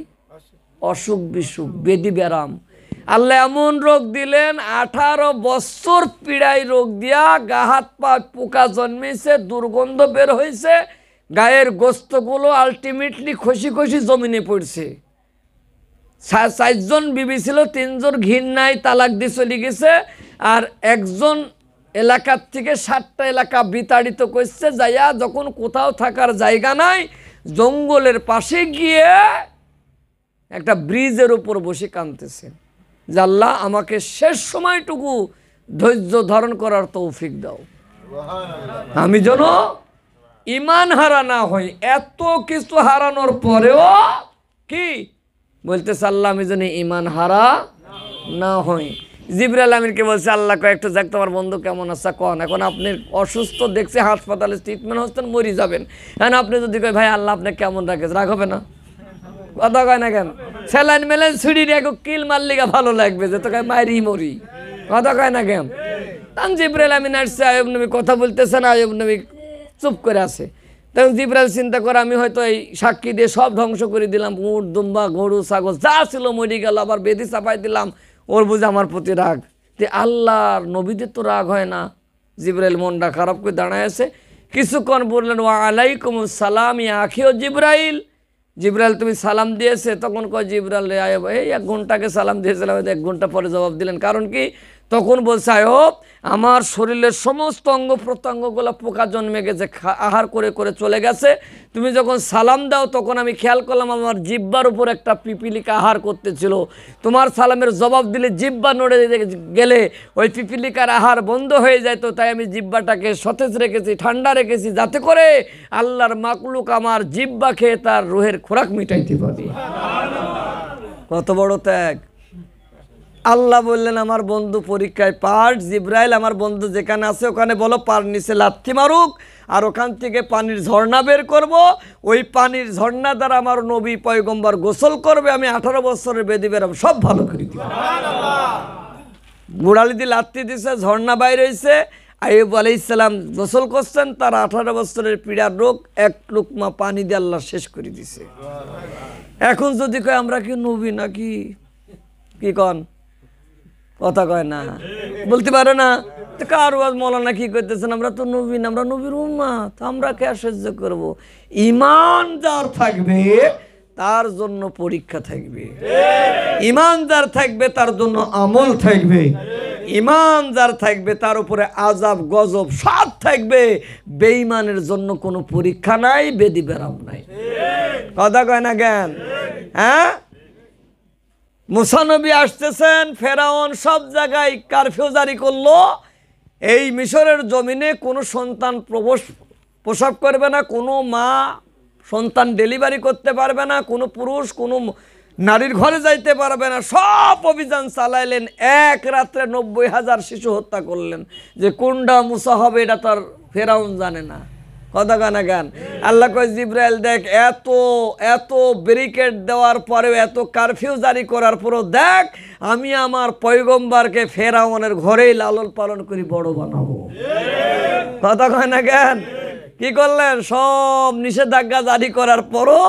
Speaker 1: অসুখ বিসুখ, বেদি ব্যারাম। আল্লাহ এমন রোগ দিলেন, 18 বছর পীড়াই রোগ দিয়া গা হাত পা পোকা জন্মেছে, দুর্গন্ধ বের হয়েছে, গায়ের গোস্তগুলো আলটিমেটলি খসি খসি জমিনে পড়ছে। 4 জন বিবি ছিল, 3 জন ঘৃণায় তালাক দিয়ে চলে গেছে, আর একজন এলাকার থেকে 7টা এলাকা বিতাড়িত করছে। যাইয়া যখন কোথাও থাকার জায়গা নাই, জঙ্গলের পাশে গিয়ে একটা ব্রিজের উপর বসে কাঁদতেছে যে আল্লাহ আমাকে শেষ সময়টুকু ধৈর্য ধারণ করার তৌফিক দাও, আমি যেন ইমান হারা না হই। এত কিছু হারানোর পরেও কি বলতেছে আল্লাহ আমি যেন ইমান হারা না হই। জিবরাইল আমিনকে বলছে আল্লাহ কয়েকটা যাক তোমার বন্ধু কেমন আছে কন, এখন আপনি অসুস্থ দেখছে, হাসপাতালে ট্রিটমেন্ট হচ্ছেন, মরি যাবেন, হ্যাঁ আপনি যদি কয় ভাই আল্লাহ আপনি কেমন রাখেছে, রাগ হবে না? কথা কয় না কেন? স্যালাইন মেলাইন ছুরি রেখো, কিল মারলিগা ভালো লাগবে যে তোকে মারি মরি, কথা কয় না কেন? তখন জিবরাইল আমিন আসছে, আইয়ুব নবী কথা বলতেছেন, আইয়ুব নবী চুপ করে আছে। তখন জিবরাইল চিন্তা করে আমি হয়তো এই সাক্ষী দিয়ে সব ধ্বংস করে দিলাম, উট দুম্বা গরু ছাগল যা ছিল মরি গেল, আবার বেদি চাপাই দিলাম, ওর বুঝে আমার প্রতি রাগ। তে আল্লাহর নবীদের তো রাগ হয় না। জিবরাইল মনটা খারাপ করে দাঁড়ায় আছে, কিছুক্ষণ বললেন ওয়া আলাইকুমুস সালাম ইয়া আখি ও জিবরাইল। জিবরাইল তুমি সালাম দিয়েছে? তখন কয় জিবরাইল রে আইয়ুব এই 1 ঘন্টাকে সালাম দিয়েছিলাম, 1 ঘন্টা পরে জবাব দিলেন, কারণ কি? তখন বলছে আইয়ুব আমার শরীরের সমস্ত অঙ্গ প্রত্যঙ্গগুলো পোকা জন্মে গেছে, আহার করে করে চলে গেছে, তুমি যখন সালাম দাও তখন আমি খেয়াল করলাম আমার জিহ্বার উপর একটা পিপিলিকা আহার করতেছিল, তোমার সালামের জবাব দিলে জিহ্বা নড়ে গেলে ওই পিপিলিকার আহার বন্ধ হয়ে যায়, তো তাই আমি জিহ্বাটাকে সতেজ রেখেছি, ঠান্ডা রেখেছি, যাতে করে আল্লাহর মাকলুক আমার জিহ্বা খেয়ে তার রুহের খোরাক মিটাইতে পারে। কত বড় ত্যাগ! আল্লাহ বললেন আমার বন্ধু পরীক্ষায় পাস, জিবরাইল আমার বন্ধু যেখানে আছে ওখানে বলো পার নিচে লাথি মারুক, আর ওখান থেকে পানির ঝর্ণা বের করব, ওই পানির ঝর্ণা দ্বারা আমার নবী পয়গম্বর গোসল করবে, আমি 18 বছরের বেদি বেরাম সব ভালো করে দিব। গোড়ালি দিয়ে লাত্তি দিছে, ঝর্ণা বাইর হয়েছে। আইয়ুব আলাইহিস সালাম গোসল করছেন, তার 18 বছরের পীড়ার রোগ এক লুকমা পানি দিয়ে আল্লাহ শেষ করে দিছে। এখন যদি কয় আমরা কি নবী নাকি, কি কন, কথা কয় না, বলতে পারে না। কার ওয়াজ মৌলানা কি করতেছেন, আমরা তো নবী না, আমরা নবীর উম্মত, আমরা কে সহ্য করব। ঈমান যার থাকবে তার জন্য পরীক্ষা থাকবে, ঈমান যার থাকবে তার জন্য আমল থাকবে, ঈমান যার থাকবে তার উপরে আযাব গজব সব থাকবে। বেঈমানের জন্য কোনো পরীক্ষা নাই, বেদি বেরাম নাই। কথা কয় না জ্ঞান? হ্যাঁ, মুসা নবী আসতেছেন, ফেরাউন সব জায়গায় কারফিউ জারি করলো। এই মিশরের জমিনে কোনো সন্তান প্রসব করবে না, কোনো মা সন্তান ডেলিভারি করতে পারবে না, কোনো পুরুষ কোনো নারীর ঘরে যাইতে পারবে না। সব অভিযান চালাইলেন, এক রাত্রে 90,000 শিশু হত্যা করলেন। যে কোনটা মুসা হবে এটা তার ফেরাউন জানে না। কথা গানা গান। আল্লাহ কয় জিব্রাইল দেখ, এত এত ব্যারিকেড দেওয়ার পরেও, এত কারফিউ জারি করার পরেও দেখ আমি আমার পয়গম্বরকে ফেরাউনের ঘরেই লালন পালন করি বড় বানাবো। কথা কয় না জ্ঞান? কি করলেন? সব নিষেধাজ্ঞা জারি করার পরও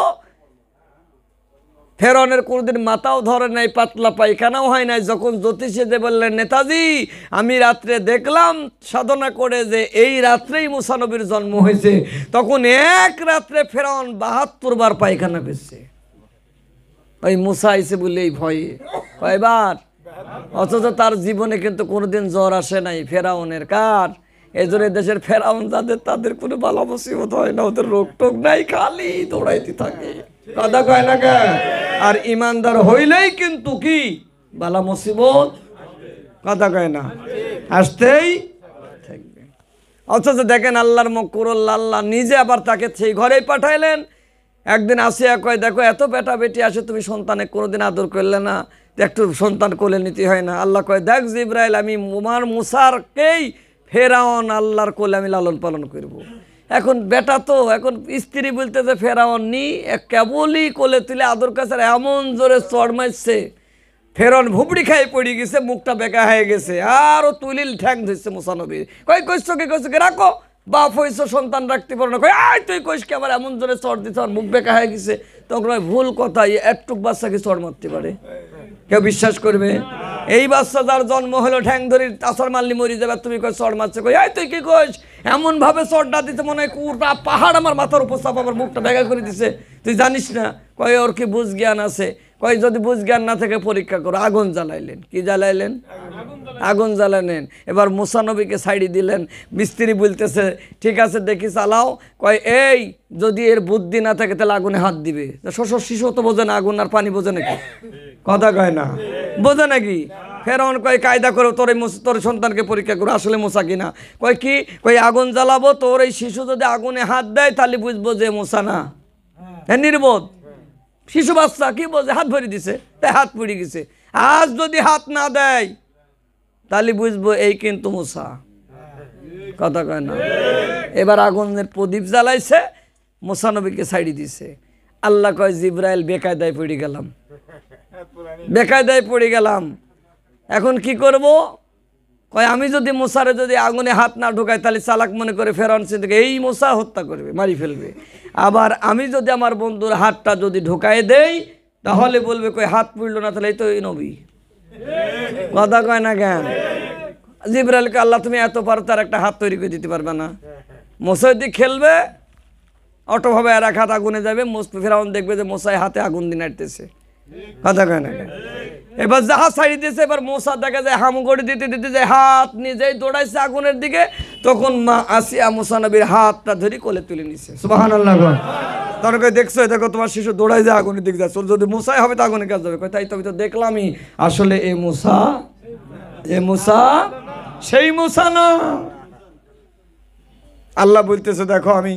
Speaker 1: ফেরাউনের কোনোদিন মাথাও ধরে নাই, পাতলা পায়খানাও হয় নাই। যখন জ্যোতিষে যে বললেন, নেতাজি আমি রাত্রে দেখলাম সাধনা করে যে এই রাত্রেই মুসা নবীর জন্ম হয়েছে, তখন এক রাত্রে ফেরাউন 72 বার পায়খানা পেয়েছে। ওই মুসা আইছে বলে এই ভয়ে কয়বার, অথচ তার জীবনে কিন্তু কোনোদিন জ্বর আসে নাই ফেরাউনের। কার? এই জন্য দেশের ফেরাউন যাদের, তাদের কোনো বালা মুসিবত হয় না, ওদের রোগ টোগ নাই, খালি দৌড়াইতে থাকে। কথা কয় না কেন? আর ইমানদার হইলেই কিন্তু কি বালা মুসিবত, কথা কয় না, আসতেই থাকবে। অথচ দেখেন আল্লাহর মকরুল্লাহ, আল্লাহ নিজে আবার তাকে সেই ঘরেই পাঠাইলেন। একদিন আসিয়া কয়, দেখো এত বেটা বেটি আসে, তুমি সন্তানে কোনোদিন আদর করলে না, একটু সন্তান কোলে নিতে হয় না? আল্লাহ কয়, দেখ জিব্রাইল, আমি উমার মুসারকেই ফেরাউন আল্লাহর কোলে আমি লালন পালন করব। এখন বেটা তো, এখন স্ত্রী বলতেছে ফেরাউন নি, কেবলই কোলে তুলে আদর কাছে এমন জোরে চড় মারছে, ফেরাউন ভুবড়ি খাই পড়ে গেছে, মুখটা বেঁকা হয়ে গেছে। আরও তুলিল ঠ্যাং ধরছে মুসা নবীর। কইছো কি রাখো, বাপ হয়েছে সন্তান রাখতে পারো না। কই আয় তুই কইস কি, আমার এমন জোরে চড় দিতে, আমার মুখ বেঁকা হয়ে গেছে। তখন ভুল কথা, একটুক বাচ্চাকে চড় মারতে পারে? কেউ বিশ্বাস করবে? এই বাচ্চা যার জন্ম হলো ঠ্যাং ধরি তাছার মারলি মরি যাবে, তুমি কই চড় মারছে। কই আয় তুই কি কইস, এমন ভাবে চড়টা দিতে মনে হয় পুরোটা পাহাড় আমার মাথার উপর চাপ, আমার মুখটা বেঁকা করে দিছে, তুই জানিস না? কয় ওর কি বুঝ জ্ঞান আছে? কয় যদি বুঝ জ্ঞান না থেকে পরীক্ষা করো। আগুন জ্বালাইলেন। কি জ্বালাইলেন? আগুন জ্বালালেন। এবার মুসা নবীকে সাইডি দিলেন। মিস্ত্রি বলতেছে ঠিক আছে দেখি চালাও। কয় এই যদি এর বুদ্ধি না থাকে তাহলে আগুনে হাত দিবে। শ্বশুর শিশু তো বোঝে না, আগুন আর পানি বোঝে নাকি? কথা কয় না, বোঝে নাকি? ফেরাউন কয় কায়দা করো, তোর সন্তানকে পরীক্ষা করো আসলে মুসা কিনা। কয় কি? কয় আগুন জ্বালাবো, তোর এই শিশু যদি আগুনে হাত দেয় তাহলে বুঝবো যে মুসা না। হ্যাঁ, নির্বোধ শিশু বাচ্চা কি বোঝে, হাত ভরে দিছে, তাই হাত পড়ে গেছে। আজ যদি হাত না দেয় তাহলে বুঝবো এই কিন্তু মুসা। কথা কয় না? এবার আগুনের প্রদীপ জ্বালাইছে, মুসা নবীকে ছাড়ি দিছে। আল্লাহ কয় জিব্রাইল বেকায়দায় পড়ে গেলাম, বেকায়দায় পড়ে গেলাম, এখন কি করব? কয় আমি যদি মুসারে যদি আগুনে হাত না ঢোকাই তাহলে চালাক মনে করে ফেরাউন সিদ্দিক এই মুসা হত্যা করবে, মারি ফেলবে। আবার আমি যদি আমার বন্ধুর হাতটা যদি ঢোকাই দেই তাহলে বলবে কই হাত পুড়লো না, তাহলে এই তো এই নবী। কথা কয় না জ্ঞান? জিব্রাইলকে আল্লাহ তুমি এত পারো, তার একটা হাত তৈরি করে দিতে পারবে না? মুসা যদি খেলবে অটোভাবে আর এক হাত আগুনে যাবে, ফেরাউন দেখবে যে মুসাই হাতে আগুন দিয়ে নাড়তেছে। কথা কয় না? এবার জাহাজ ছাড়ি দিয়েছে, এবার মুসা দেখা যায় হামগড়ি দিতে দিতে যায় হাত নিজেই দৌড়াইছে আগুনের দিকে। তখন মা আসিয়া মুসা নবীর হাতটা ধরে কোলে তুলে নিছে। সুবহানাল্লাহ। তার কয় দেখছো, দেখো তোমার শিশু দৌড়াই যায় আগুনের দিকে যাচ্ছে, যদি মুসাই হবে তো আগুনের কাছে যাবে। কয় তাই তো, আমি তো দেখলামই, আসলে এ মুসা, এ মুসা সেই মুসা না। আল্লাহ বলতেছে দেখো আমি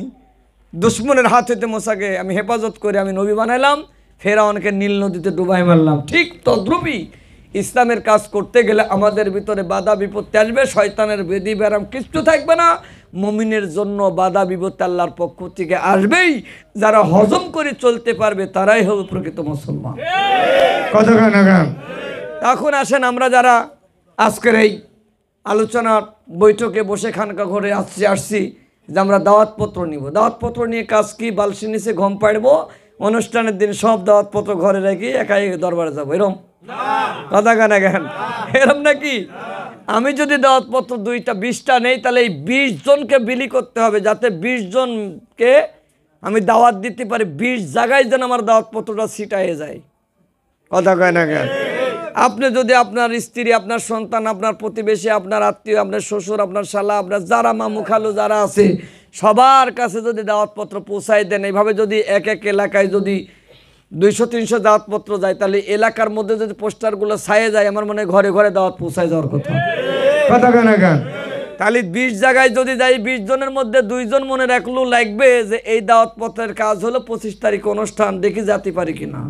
Speaker 1: দুশ্মনের হাত হইতে মুসাকে আমি হেফাজত করে আমি নবী বানাইলাম, ফেরাউনকে নীল নদীতে ডুবাই মারলাম। ঠিক তদ্রূপই ইসলামের কাজ করতে গেলে আমাদের ভিতরে বাধা বিপত্তি আসবে, শয়তানের বেদি ব্যারাম কিচ্ছু থাকবে না। মুমিনের জন্য বাধা বিপত্তি আল্লাহর পক্ষ থেকে আসবেই। যারা হজম করে চলতে পারবে তারাই হবে প্রকৃত মুসলমান। এখন আসেন আমরা যারা আজকের এই আলোচনার বৈঠকে বসে খানকা ঘরে আসছি যে আমরা দাওয়াতপত্র নিব। দাওয়াতপত্র নিয়ে কাজ কি? বালসি নিচে ঘুম পাড়বো, অনুষ্ঠানের দিন সব দাওয়াতপত্র ঘরে রেখে একাই দরবারে যাবো, এরম কথা গানা গান এরম নাকি? আমি যদি দাওয়াতপত্র 2টা 20টা নেই তাহলে এই 20 জনকে বিলি করতে হবে, যাতে 20 জনকে আমি দাওয়াত দিতে পারি। 20 জায়গায় যেন আমার দাওয়াতপত্রটা ছিটাইয়ে যায়, কথা কয় না কেন? আপনি যদি আপনার স্ত্রী, আপনার সন্তান, আপনার প্রতিবেশী, আপনার আত্মীয়, আপনার শ্বশুর, আপনার শালা, আপনার যারা মামু খালু যারা আছে সবার কাছে যদি দাওয়াতপত্র পৌঁছাই দেন, এইভাবে যদি এক এক এলাকায় যদি 200-300 দাওয়াতপত্র যায়, তাহলে এলাকার মধ্যে যদি পোস্টারগুলো ছায়ে যায়, আমার মনে হয় ঘরে ঘরে দাওয়াত পৌঁছায় যাওয়ার কথা, কথা কেন গান? তাহলে 20 জায়গায় যদি যাই, 20 জনের মধ্যে 2 জন মনে রাখলেও লাগবে যে এই দাওয়াতপত্রের কাজ হলো 25 তারিখ অনুষ্ঠান, দেখি যেতে পারি কিনা।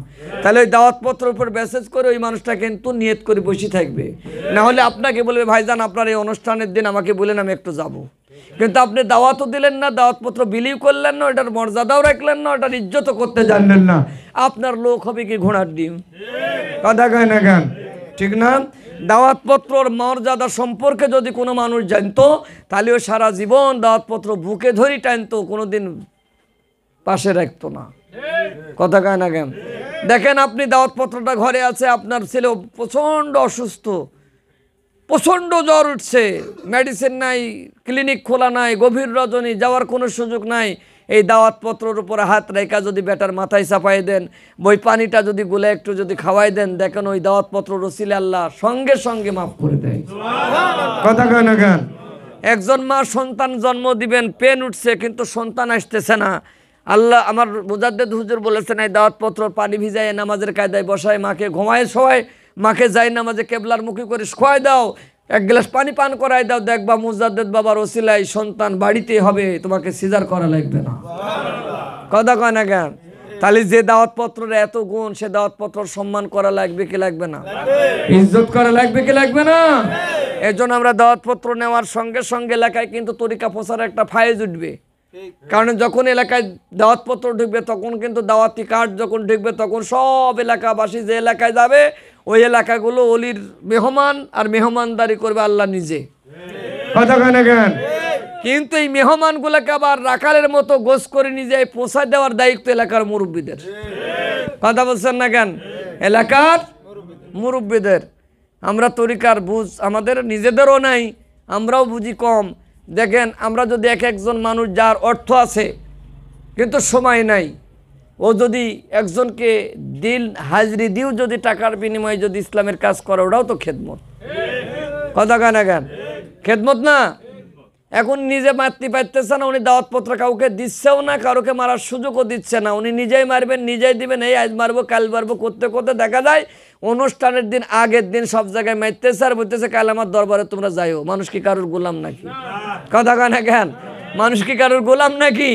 Speaker 1: তাহলে ওই দাওয়াতপত্রের উপর মেসেজ করে ওই মানুষটা কিন্তু নিয়ত করে বসে থাকবে। না হলে আপনাকে বলবে, ভাইজান আপনার এই অনুষ্ঠানের দিন আমাকে বলেন, আমি একটু যাব। কিন্তু আপনি দাওয়াতও দিলেন না, দাওয়াতপত্র বিলিও করলেন না, ওটার মর্যাদাও রাখলেন না, ওটার ইজ্জতও করতে জানলেন না, আপনার লোক হবে কি ঘোড়ার ডিম, কথা কয় না গান, ঠিক না? দাওয়াতপত্রর মর্যাদা সম্পর্কে যদি কোনো মানুষ জানতো তাহলে ও সারা জীবন দাওয়াতপত্র বুকে ধরি টানতো, কোনোদিন পাশে রাখতো না, কথা কয় না কেন? দেখেন আপনি দাওয়াতপত্রটা ঘরে আছে, আপনার ছেলে প্রচণ্ড অসুস্থ, প্রচণ্ড জ্বর উঠছে, মেডিসিন নাই, ক্লিনিক খোলা নাই, গভীর রজনী, যাওয়ার কোনো সুযোগ নাই। এই দাওয়াতপত্রের উপরে হাত রেখা যদি বেটার মাথায় চাপাই দেন, বই পানিটা যদি গুলে একটু যদি খাওয়াই দেন, দেখেন ওই দাওয়াতপত্র রসিলে আল্লাহ সঙ্গে সঙ্গে মাফ করে দেয়, কথা কয় না কেন? একজন মা সন্তান জন্ম দিবেন, পেন উঠছে কিন্তু সন্তান আসতেছে না, আল্লাহ আমার মুজাদ্দেদ হুজুর বলেছেন এই দাওয়াতপত্র পানি ভিজায় নামাজের কায়দায় বসায় মাকে ঘুমায় শোয়ায়, মাকে যাই নামাজে কেবলার মুখী করে খোয়াই দাও, 1 গ্লাস পানি পান করাই দাও, দেখবা মুজাদ্দেদ বাবার ওসিলায় সন্তান বাড়িতে হবে, তোমাকে সিজার করা লাগবে না, কথা কয় না কেন? তাহলে যে দাওয়াতপত্রের এত গুণ, সে দাওয়াতপত্র সম্মান করা লাগবে কি লাগবে না? ইজ্জত করা লাগবে কি লাগবে না? এজন্য আমরা দাওয়াতপত্র নেওয়ার সঙ্গে সঙ্গে এলাকায় কিন্তু তরিকা প্রচারের একটা ফায়েজ উঠবে। কারণ যখন এলাকায় দাওয়াতপত্র ঢুকবে তখন কিন্তু দাওয়াতি কার্ড যখন ঢুকবে তখন সব এলাকাবাসী যে এলাকায় যাবে ওই এলাকাগুলো অলির মেহমান আর মেহমানদারি করবে আল্লাহ নিজে, কথা কয় না কেন? কিন্তু এই মেহমানগুলোকে আবার রাখালের মতো গোছ করে নিজে পৌঁছায় দেওয়ার দায়িত্ব এলাকার মুরব্বীদের, কথা বলছেন না কেন? এলাকার মুরব্বীদের। আমরা তরিকার বুঝ আমাদের নিজেদেরও নাই, আমরাও বুঝি কম। দেখেন আমরা যদি একজন মানুষ যার অর্থ আছে কিন্তু সময় নাই, ও যদি একজনকে দিন হাজরি দিও যদি টাকার বিনিময়ে যদি ইসলামের কাজ করে, ওটাও তো খেদমত, কথা কয় না কেন? খেদমত না? এখন নিজে মারতে পারতেছে না, উনি দাওয়াতপত্র কাউকে দিচ্ছেও না, কারোকে মারার সুযোগও দিচ্ছে না, উনি নিজেই মারবেন, নিজেই দিবেন, এই আজ মারবো কাল মারবো করতে করতে দেখা যায় অনুষ্ঠানের দিন আগের দিন সব জায়গায় মারতেছে আর বলতেছে কাল আমার দরবারে তোমরা যাইও। মানুষ কি কারোর গোলাম নাকি, কথা কয় না কেন? মানুষ কি কারোর গোলাম নাকি?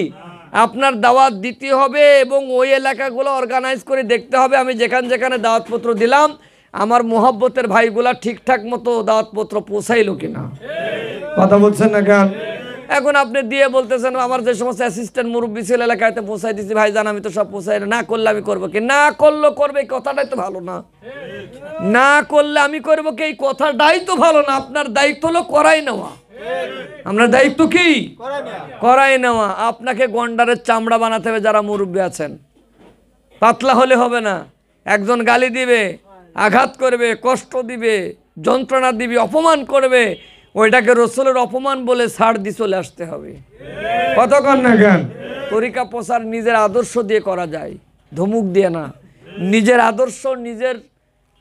Speaker 1: আপনার দাওয়াত দিতে হবে এবং ওই এলাকাগুলো অর্গানাইজ করে দেখতে হবে আমি যেখানে দাওয়াতপত্র দিলাম আমার মোহাব্বতের ভাইগুলা ঠিকঠাক মতো দাওয়াতপত্র পৌঁছাইলো কিনা, কথা বলছেন না কেন? এখন আপনি দিয়ে বলতেছেন আমার যে সমস্ত অ্যাসিস্ট্যান্ট মুরব্বী ছিল এলাকাতে পৌঁছাই দিচ্ছি, ভাইজান আমি তো সব পৌঁছাই না করলে আমি করবো কি? না করলো করবে, এই কথাটাই তো ভালো না। না করলে আমি করবো কি, এই কথাটাই তো ভালো না। আপনার দায়িত্ব হলো করাই নেওয়া। আপনার দায়িত্ব কি? করাই নেওয়া। আপনাকে গন্ডারের চামড়া বানাতে হবে যারা মুরব্বী আছেন, পাতলা হলে হবে না। একজন গালি দিবে, আঘাত করবে, কষ্ট দিবে, যন্ত্রণা দিবে, অপমান করবে, ওইটাকে রসুলের অপমান বলে ছাড় দিয়ে চলে আসতে হবে, কতক্ষণ না কেন? তরিকা প্রচার নিজের আদর্শ দিয়ে করা যায়, ধমুক দিয়ে না। নিজের আদর্শ নিজের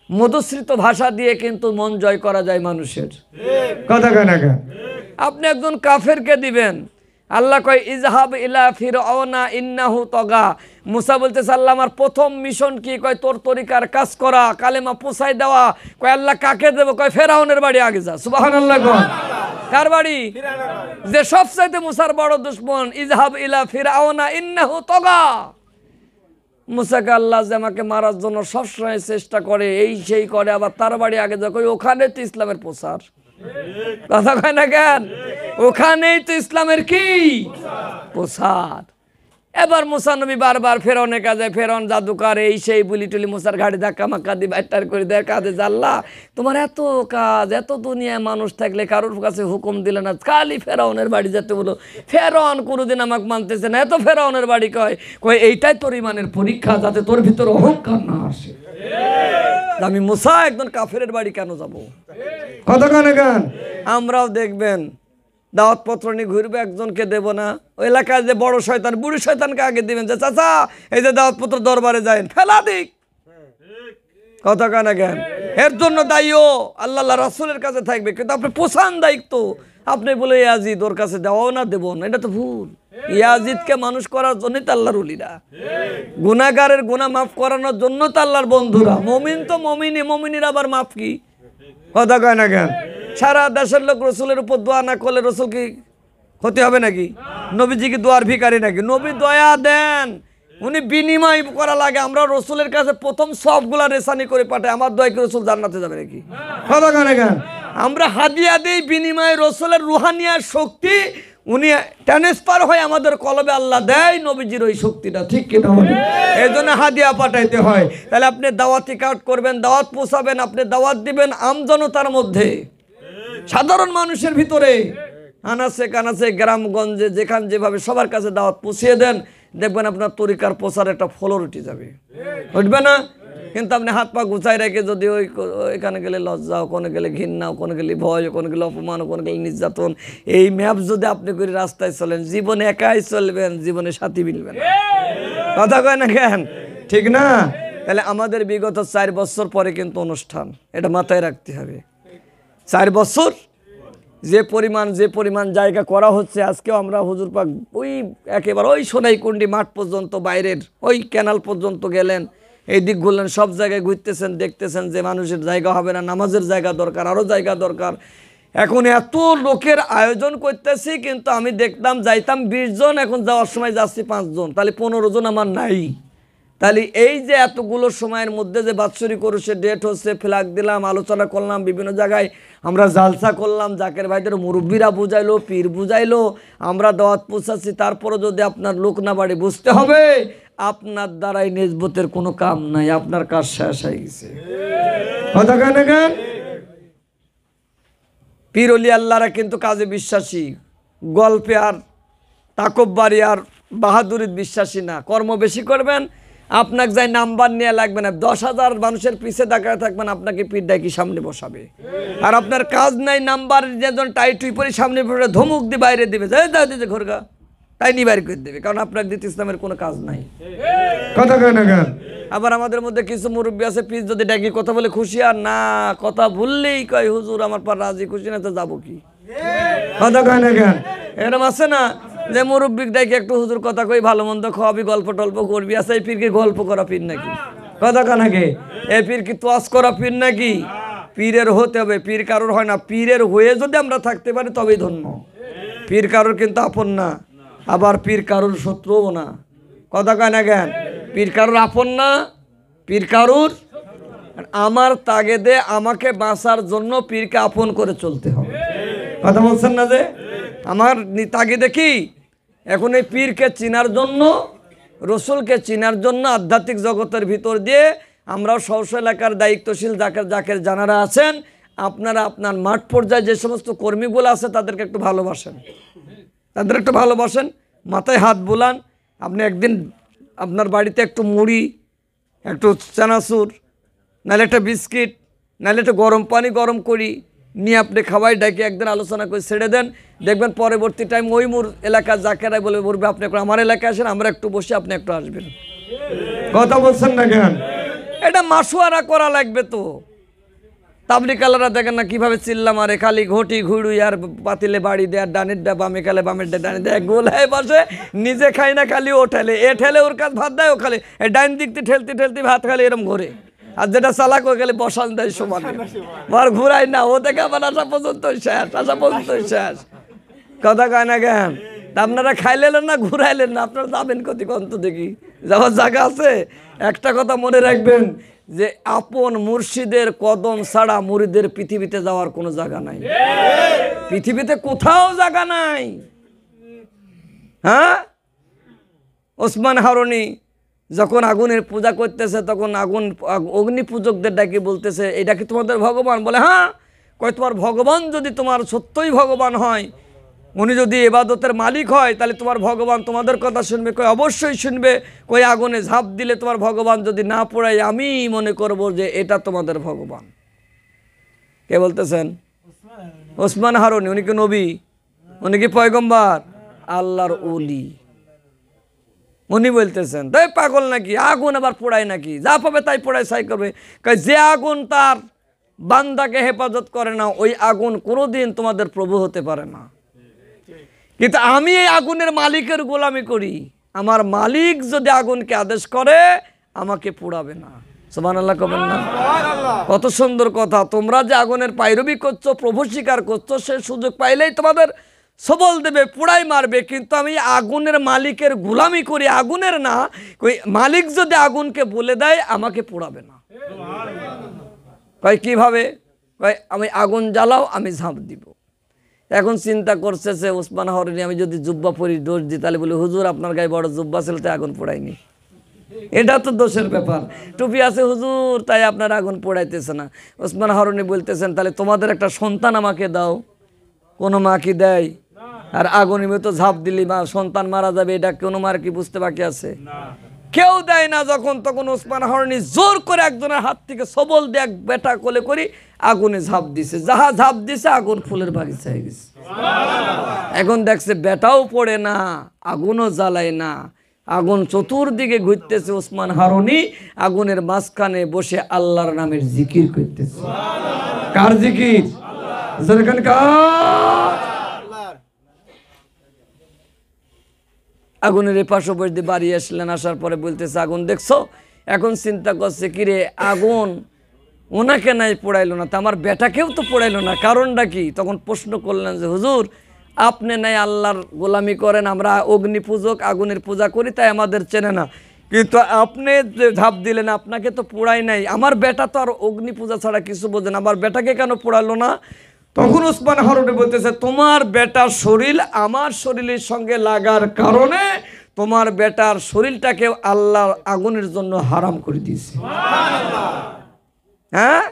Speaker 1: মধুস্মৃত ভাষা দিয়ে কিন্তু মন জয় করা যায় মানুষের, কতক্ষণ না কেন? আপনি একজন কাফেরকে দিবেন, আল্লাহ কয় ইজহাব ইলা ফিরআউনা ইন্নাহু তাগা। মুসা বলতেছে আল্লাহ আমার প্রথম মিশন কি? কয় তোর তরিকার কাজ করা, কালেমা পৌঁছাই দেওয়া। কয় আল্লাহ কাকে দেব? কয় ফেরাউনের বাড়ি আগে যা। সুবহানাল্লাহ। কার বাড়ি? যে সবচাইতে মুসার বড় দুশমন। ইজহাব ইলা ফিরআউনা ইন্নাহু তাগা। মুসাকে আল্লাহ যে আমাকে মারার জন্য সবসময় চেষ্টা করে, এই সেই করে, আবার তার বাড়ি আগে যা। কয় ওখানে তো ইসলামের প্রচার, কথা কয় না কেন? ওখানেই তো ইসলামের কি প্রসার। এবার মুসা নবী বারবার ফেরাউনের কাজে, ফেরাউন জাদুকার এই সেই বুলি টুলি মুসার ঘাড়ি ধাক্কা মাক্কা দিয়ে বাইটার করে দেয় কাজে। জাল্লা তোমার এত কাজ, এত দুনিয়ায় মানুষ থাকলে কারোর কাছে হুকুম দিলে না, খালি ফেরাউনের বাড়ি যেতে বলো। ফেরাউন কোনোদিন আমাকে মানতেছে না, এত ফেরাউনের বাড়ি কয় এইটাই তোর ইমানের পরীক্ষা, যাতে তোর ভিতর অহংকার না আসে। আমি মুসা একজন কাফেরের বাড়ি কেন যাব? কথা কানে গান। আমরাও দেখবেন দাওয়াতপত্র নিয়ে ঘুরবে, একজনকে দেব না। ওই এলাকায় যে বড় শয়তান, বুড়ি শয়তানকে আগে দিবেন যে চাচা এই যে দাওয়াতপত্র দরবারে যায়, ফেলা দিক। কথা কানে জ্ঞান। এর জন্য দায়ীও আল্লাহ রাসূলের কাছে থাকবে, কিন্তু আপনি পোষান দায়িত্ব। আপনি বলে ইয়াজিদ ওর কাছে দেওয়াও না, দেবো না, এটা তো ভুল। ইয়াজিদকে মানুষ করার জন্যই তো আল্লাহর ওলিরা, গুনাহগারের গুনাহ মাফ করানোর জন্য তো আল্লাহর বন্ধুরা। মমিন তো মমিনই, মমিনের আবার মাফ কি? কথা কয় না কেন? সারা দেশের লোক রসুলের উপর দোয়া না করলে রসুল কি হতে হবে নাকি? নবীজি কি দোয়ার ভিখারি নাকি? নবী দয়া দেন, উনি বিনিময় করা লাগে। আমরা রসুলের কাছে প্রথম সবগুলা রেসানি করে পাঠাই, আমার দোয়া কি রসুল জান্নাতে যাবে নাকি? কথা কয় না কেন? আমরা হাদিয়া দিই বিনিময়ে রসুলের রুহানিয়া শক্তি উনি ট্রান্সফার হয়ে আমাদের কলবে আল্লাহ দেয় নবীজির ওই শক্তিটা, ঠিক কিনা? এই জন্য হাদিয়া পাঠাইতে হয়। তাহলে আপনি দাওয়াতি কার্ড করবেন, দাওয়াত পৌঁছাবেন, আপনি দাওয়াত দিবেন আমজনতার মধ্যে, সাধারণ মানুষের ভিতরে, আনাচে কানাচে গ্রামগঞ্জে যেখানে যেভাবে সবার কাছে দাওয়াত পৌঁছিয়ে দেন, দেখবেন আপনার তরিকার প্রচার একটা ফলর উঠে যাবে, উঠবে না? কিন্তু আপনি হাত পা গুছাই রেখে যদি ওইখানে গেলে লজ্জা, ওখানে গেলে ঘৃণা, ওখানে গেলে ভয়, ওখানে গেলে অপমান, ওখানে গেলে নির্যাতন, এই ম্যাপ যদি আপনি করে রাস্তায় চলেন, জীবনে একাই চলবেন, জীবনে সাথী মিলবেন। কথা কয় না কেন? ঠিক না? তাহলে আমাদের বিগত 4 বছর পরে কিন্তু অনুষ্ঠান, এটা মাথায় রাখতে হবে। 4 বছর যে পরিমাণ জায়গা করা হচ্ছে, আজকেও আমরা হুজুর পাক ওই একেবারে ওই সোনাইকুণ্ডি মাঠ পর্যন্ত, বাইরের ওই ক্যানাল পর্যন্ত গেলেন, এই দিক ঘুরলেন, সব জায়গায় ঘুরতেছেন, দেখতেছেন যে মানুষের জায়গা হবে না, নামাজের জায়গা দরকার, আরও জায়গা দরকার। এখন এত লোকের আয়োজন করতেছি, কিন্তু আমি দেখতাম যাইতাম 20 জন, এখন যাওয়ার সময় যাচ্ছি 5 জন, তাহলে 15 জন আমার নাই। তাহলে এই যে এতগুলো সময়ের মধ্যে যে বাৎসরিক ওরসের ডেট হচ্ছে, ফ্ল্যাগ দিলাম, আলোচনা করলাম, বিভিন্ন জায়গায় আমরা জালসা করলাম, জাকের ভাইদের মুরব্বীরা বুঝাইলো, পীর বুঝাইলো, আমরা দাওয়াত পৌঁছাচ্ছি, তারপরে যদি আপনার লোক না বাড়ে, বুঝতে হবে আপনার দ্বারাই নিসবতের কোনো কাম নাই, আপনার কাজ শেষ হয়ে গেছে। কথা কেন কেন? পীর ওলি আল্লাহরা কিন্তু কাজে বিশ্বাসী, গল্পে আর তাকব্বারি আর বাহাদুরির বিশ্বাসী না। কর্ম বেশি করবেন, আপনাকে যাই নাম্বার নিয়ে লাগবে না, 10,000 মানুষের পিছে দাঁড়ায় থাকবেন, আপনাকে পীর ডাকি সামনে বসাবে। আর আপনার কাজ নাই, নাম্বার যেজন টাইট পরে সামনে বসে ধমুক দিয়ে বাইরে দিবে, যাই দিতে ঘরগা, তাই নিয়ে বাইরে করে দেবে, কারণ আপনাকে দিতে ইসলামের কোনো কাজ নাই। কথা কেন কেন? আবার আমাদের মধ্যে কিছু মুরব্বী আছে, পীর যদি ডাকি কথা বলে খুশি, আর না কথা ভুললেই কয় হুজুর আমার পর রাজি, খুশি না তো যাবো কি? কথা কেন কেন? এরকম আছে না যে মুরব্বিক ডাকি একটু হুজুর কথা কই, ভালো মন্দ খাওয়াবি, গল্প টল্প করবি। আছে এই পীর কি গল্প করা পীর নাকি? কথা কেন গে? এই পীর কি তোয়াজ করা পীর নাকি? পীরের হতে হবে, পীর কারোর হয় না। পীরের হয়ে যদি আমরা থাকতে পারি তবেই ধন্য। পীর কারোর কিন্তু আপন না, আবার পীর কারোর শত্রুও না। কথা কয় না জ্ঞান? পীর কারোর আপন না, পীর কারোর আমার তাগেদে আমাকে বাঁচার জন্য পীরকে আপন করে চলতে হবে। কথা বলছেন না যে আমার তাগিদে কি? এখন এই পীরকে চিনার জন্য, রসুলকে চিনার জন্য আধ্যাত্মিক জগতের ভিতর দিয়ে আমরাও স্ব এলাকার দায়িত্বশীল যাকের জানারা আছেন, আপনারা আপনার মাঠ পর্যায়ে যে সমস্ত কর্মীগুলো আছে তাদেরকে একটু ভালোবাসেন, তাদের একটু ভালোবাসেন, মাথায় হাত বুলান। আপনি একদিন আপনার বাড়িতে একটু মুড়ি, একটু চানাচুর, নাহলে একটা বিস্কিট, নাহলে একটু গরম পানি গরম করি নিয়ে আপনি খাওয়াই ডাকি একদিন আলোচনা করে ছেড়ে দেন। দেখবেন পরবর্তী টাইম ওই এলাকার জাকেরাই বলে বলবে আপনি আমার এলাকায় আসেন, আমরা একটু বসে, আপনি একটু আসবেন। কথা বলছেন না কেন? এটা মাসুয়ারা করা লাগবে তো। তাবলিকালারা দেখেন না কিভাবে চিল্লা মারে, খালি ঘটি ঘুড়ুই আর পাতিলে বাড়ি দেয়, আর ডানের ডা বামে খালে, বামের ডা ডানে দেয়, গোলায় বসে, নিজে খাই না, খালি ও ঠেলে, এ ঠেলে ওর কাছে ভাত দেয়, ও খালে ডাইন দিকতে ঠেলতে ঠেলতে ভাত খালি এরম ঘরে। আর যেটা চালাক হয়ে গেলে বসান দেয় সমানে, আর ঘুরাই না, ও থেকে আবার আসা পর্যন্ত শেষ, আসা পর্যন্ত শেষ। কথা কয় না কেন? আপনারা খাইলেন না, ঘুরাইলেন না, আপনারা যাবেন কত কন্ত দেখি, যাওয়ার জায়গা আছে। একটা কথা মনে রাখবেন, যে আপন মুর্শিদের কদম ছাড়া মুরিদের পৃথিবীতে যাওয়ার কোনো জায়গা নাই, পৃথিবীতে কোথাও জায়গা নাই। হ্যাঁ, ওসমান হারুনি যখন আগুনের পূজা করতেছে তখন অগ্নি পূজকদের ডাকি বলতেছে, এটা কি তোমাদের ভগবান? বলে হ্যাঁ। কয় তোমার ভগবান যদি তোমার সত্যই ভগবান হয়, উনি যদি ইবাদতের মালিক হয়, তাহলে তোমার ভগবান তোমাদের কথা শুনবে? কয় অবশ্যই শুনবে। কই আগুনে ঝাঁপ দিলে তোমার ভগবান যদি না পড়ায়, আমি মনে করব যে এটা তোমাদের ভগবান। কে বলতেছেন? ওসমান হারুনি। উনি কি নবী? উনি কি পয়গম্বর? আল্লাহর ওলি। উনি বলতেছেন তাই পাগল নাকি? আগুন আবার পোড়ায় নাকি? যা পাবে তাই পোড়ায় ছাই করবে। যে আগুন তার বান্দাকে হেফাজত করে না, ওই আগুন কোনোদিন তোমাদের প্রভু হতে পারে না। কিন্তু আমি এই আগুনের মালিকের গোলামি করি, আমার মালিক যদি আগুনকে আদেশ করে আমাকে পোড়াবে না। সুবহানাল্লাহ কবেন না? কত সুন্দর কথা। তোমরা যে আগুনের পায়রবি করছো, প্রভু স্বীকার করছো, সে সুযোগ পাইলেই তোমাদের সবল দেবে, পোড়াই মারবে। কিন্তু আমি আগুনের মালিকের গোলামি করি, আগুনের না। ওই মালিক যদি আগুনকে বলে দেয় আমাকে পোড়াবে না। কয় কিভাবে? কয় আমি আগুন জ্বালাও, আমি ঝাঁপ দিব। এখন চিন্তা করছে যে ওসমান হারুনি, আমি যদি জুব্বা পরি দোষ দিই, তাহলে বলে হুজুর আপনার গায়ে বড় জুব্বা ছিল তাই আগুন পোড়ায়নি। এটা তো দোষের ব্যাপার। টুপি আছে হুজুর তাই আপনার আগুন পোড়াইতেছে না। ওসমান হারুনি বলতেছেন তাহলে তোমাদের একটা সন্তান আমাকে দাও। কোনো মা কি দেয়? আর আগুন তো ঝাঁপ দিলি মা সন্তান মারা যাবে, এটা কোনো মার কি বুঝতে বাকি আছে? কেউ দেয় না। যখন তখন ওসমান হারুনি জোর করে একজনের হাত থেকে সবল দিয়ে এক বেটা কোলে করি আগুনে ঝাঁপ দিছে। যাহা ঝাঁপ দিছে আগুন ফুলের বাগিচা হয়ে গেছে। এখন দেখছে বেটাও পড়ে না, আগুনও জ্বালায় না, আগুন চতুর্দিকে ঘুরতেছে। ওসমান হারুনি আগুনের মাঝখানে বসে আল্লাহর নামের জিকির করতেছে। কার জিকির? আগুনের এপাশে বসে বাড়ি আসলেন। আসার পরে বলতেছে আগুন দেখছো? এখন চিন্তা করছে কিরে আগুন ওনাকে নাই পোড়াইলো না, তা আমার বেটাকেও তো পোড়াইলো না, কারণটা কি? তখন প্রশ্ন করলেন যে হুজুর আপনি নাই আল্লাহর গোলামি করেন, আমরা অগ্নি পূজক আগুনের পূজা করি, তাই আমাদের চেনে না। কিন্তু আপনি যে ঝাঁপ দিলেন আপনাকে তো পোড়াই নাই, আমার বেটা তো আর অগ্নি পূজা ছাড়া কিছু বোঝে না, আমার বেটাকে কেন পোড়ালো না? তখন ওসমান হারুনি বলতেছে তোমার বেটার শরীর আমার শরীরের সঙ্গে লাগার কারণে তোমার বেটার শরীরটাকে আল্লাহ আগুনের জন্য হারাম করে দিয়েছে। হ্যাঁ,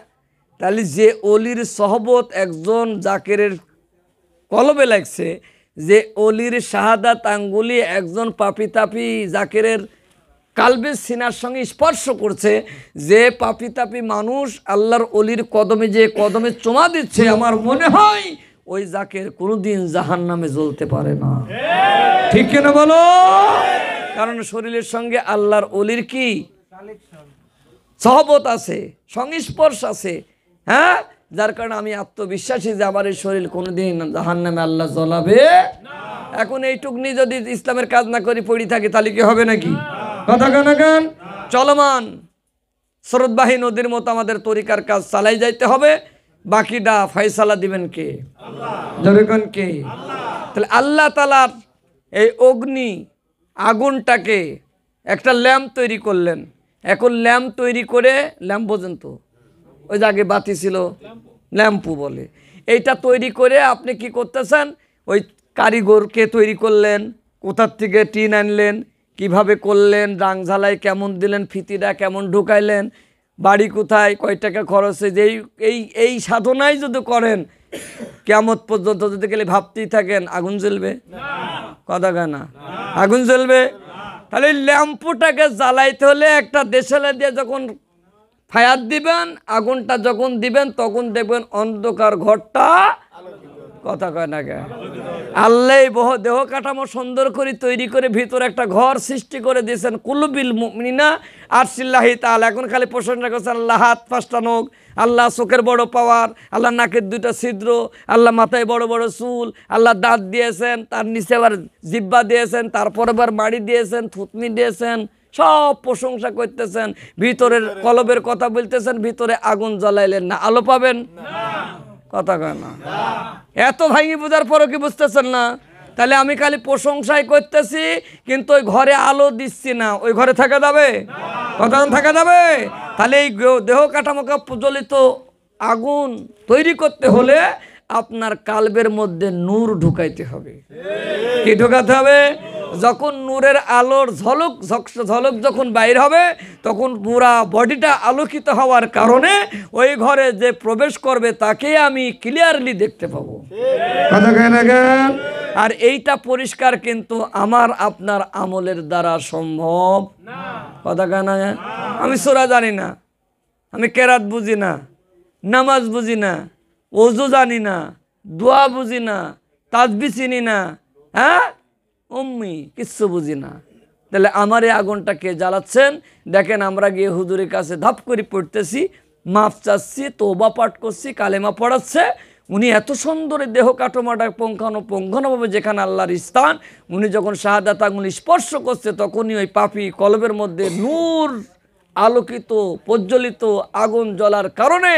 Speaker 1: তাহলে যে অলির সহবত একজন জাকেরের কলবে লাগছে, যে অলির শাহাদাত আঙ্গুলি একজন পাপি তাপি জাকেরের কালবে সিনার সঙ্গে স্পর্শ করছে, যে পাপি তাপি মানুষ আল্লাহর অলির কদমে যে কদমে চুমা দিচ্ছে, আমার মনে হয় ওই জাকের কোনোদিন জাহান্নামে জ্বলতে পারে না। ঠিক কিনা বলো? কারণ শরীরের সঙ্গে আল্লাহর অলির কি সহবত আছে, সংস্পর্শ আছে। হ্যাঁ, যার কারণে আমি আত্মবিশ্বাসী যে আমার এই শরীর কোনোদিন জাহান্নামে আল্লাহ জ্বলাবে। এখন এইটুকনি যদি ইসলামের কাজ না করি পড়ি থাকি তাহলে কি হবে নাকি? কথা গান চলমান স্রোতবাহী নদীর মতো আমাদের তরিকার কাজ চালাই যাইতে হবে। বাকিটা ফয়সালা দিবেন কে? আল্লাহ। কে? তাহলে আল্লাহ তাআলার এই অগ্নি আগুনটাকে একটা ল্যাম্প তৈরি করলেন। এখন ল্যাম্প তৈরি করে, ল্যাম্প বোঝেন তো, ওই যে আগে বাতি ছিল ল্যাম্পু বলে, এইটা তৈরি করে আপনি কি করতেছেন? ওই কারিগরকে তৈরি করলেন, কোথার থেকে টিন আনলেন, কিভাবে করলেন, রাং ঝালাই কেমন দিলেন, ফিতিটা কেমন ঢুকাইলেন, বাড়ি কোথায়, কয় টাকা খরচ হয়েছে, এই সাধনাই যদি করেন কিয়ামত পর্যন্ত যদি গেলে ভাবতেই থাকেন আগুন জ্বলবে? কথা গানা আগুন জ্বলবে? তাহলে ল্যাম্পটাকে জ্বালাইতে হলে একটা দেশালা দিয়ে যখন ফায়ার দিবেন, আগুনটা যখন দিবেন তখন দেখবেন অন্ধকার ঘরটা, কথা কয় না কে? আল্লাহ দেহ কাঠামো সুন্দর করে তৈরি করে ভিতরে একটা ঘর সৃষ্টি করে দিয়েছেন। কুলুবিল মুমিনিনা আরশিল্লাহি তাআলা। এখন খালি প্রশংসা করছেন আল্লাহ হাত 5টা নখ, আল্লাহ চোখের বড় পাওয়ার, আল্লাহ নাকের 2টা ছিদ্র, আল্লাহ মাথায় বড় বড় চুল, আল্লাহ দাঁত দিয়েছেন, তার নিচে আবার জিহ্বা দিয়েছেন, তারপর আবার মাড়ি দিয়েছেন, থুতনি দিয়েছেন, সব প্রশংসা করতেছেন। ভিতরের কলবের কথা বলতেছেন, ভিতরে আগুন জ্বালাইলেন না, আলো পাবেন? কথা কয় না। এত ভাঙি বোঝার পরও কি বুঝতেছেন না? তাহলে আমি খালি প্রশংসাই করতেছি, কিন্তু ওই ঘরে আলো দিচ্ছি না, ওই ঘরে থাকা যাবে? কতক্ষণ থাকা যাবে? তাহলে এই দেহ কাঠামোকে প্রজ্বলিত আগুন তৈরি করতে হলে আপনার কালবের মধ্যে নূর ঢুকাইতে হবে। কি ঢুকাতে হবে? যখন নূরের আলোর ঝলক ঝলক যখন বাইর হবে, তখন পুরা বডিটা আলোকিত হওয়ার কারণে ওই ঘরে যে প্রবেশ করবে তাকে আমি ক্লিয়ারলি দেখতে পাবো। কথা কেন? আর এইটা পরিষ্কার কিন্তু আমার আপনার আমলের দ্বারা সম্ভব কথা কেন? আমি সূরা জানি না, আমি কেরাত বুঝি না, নামাজ বুঝি না, ওযু জানি না, দোয়া বুঝি না, তাসবিহ চিনি না, হ্যাঁ উম্মি কিচ্ছু বুঝি না। তাহলে আমার এই আগুনটা কে জ্বালাচ্ছেন? দেখেন আমরা গিয়ে হুজুরের কাছে ধাপ করে পড়তেছি, মাফ চাচ্ছি, তওবা পাঠ করছি, কালেমা পড়াচ্ছে, উনি এত সুন্দর দেহ কাঠামোটা পুঙ্খানুপুঙ্খভাবে যেখানে আল্লাহর স্থান, উনি যখন শাহাদাত আঙ্গুল স্পর্শ করছে তখনই ওই পাপী কলবের মধ্যে নূর আলোকিত প্রজ্বলিত আগুন জ্বলার কারণে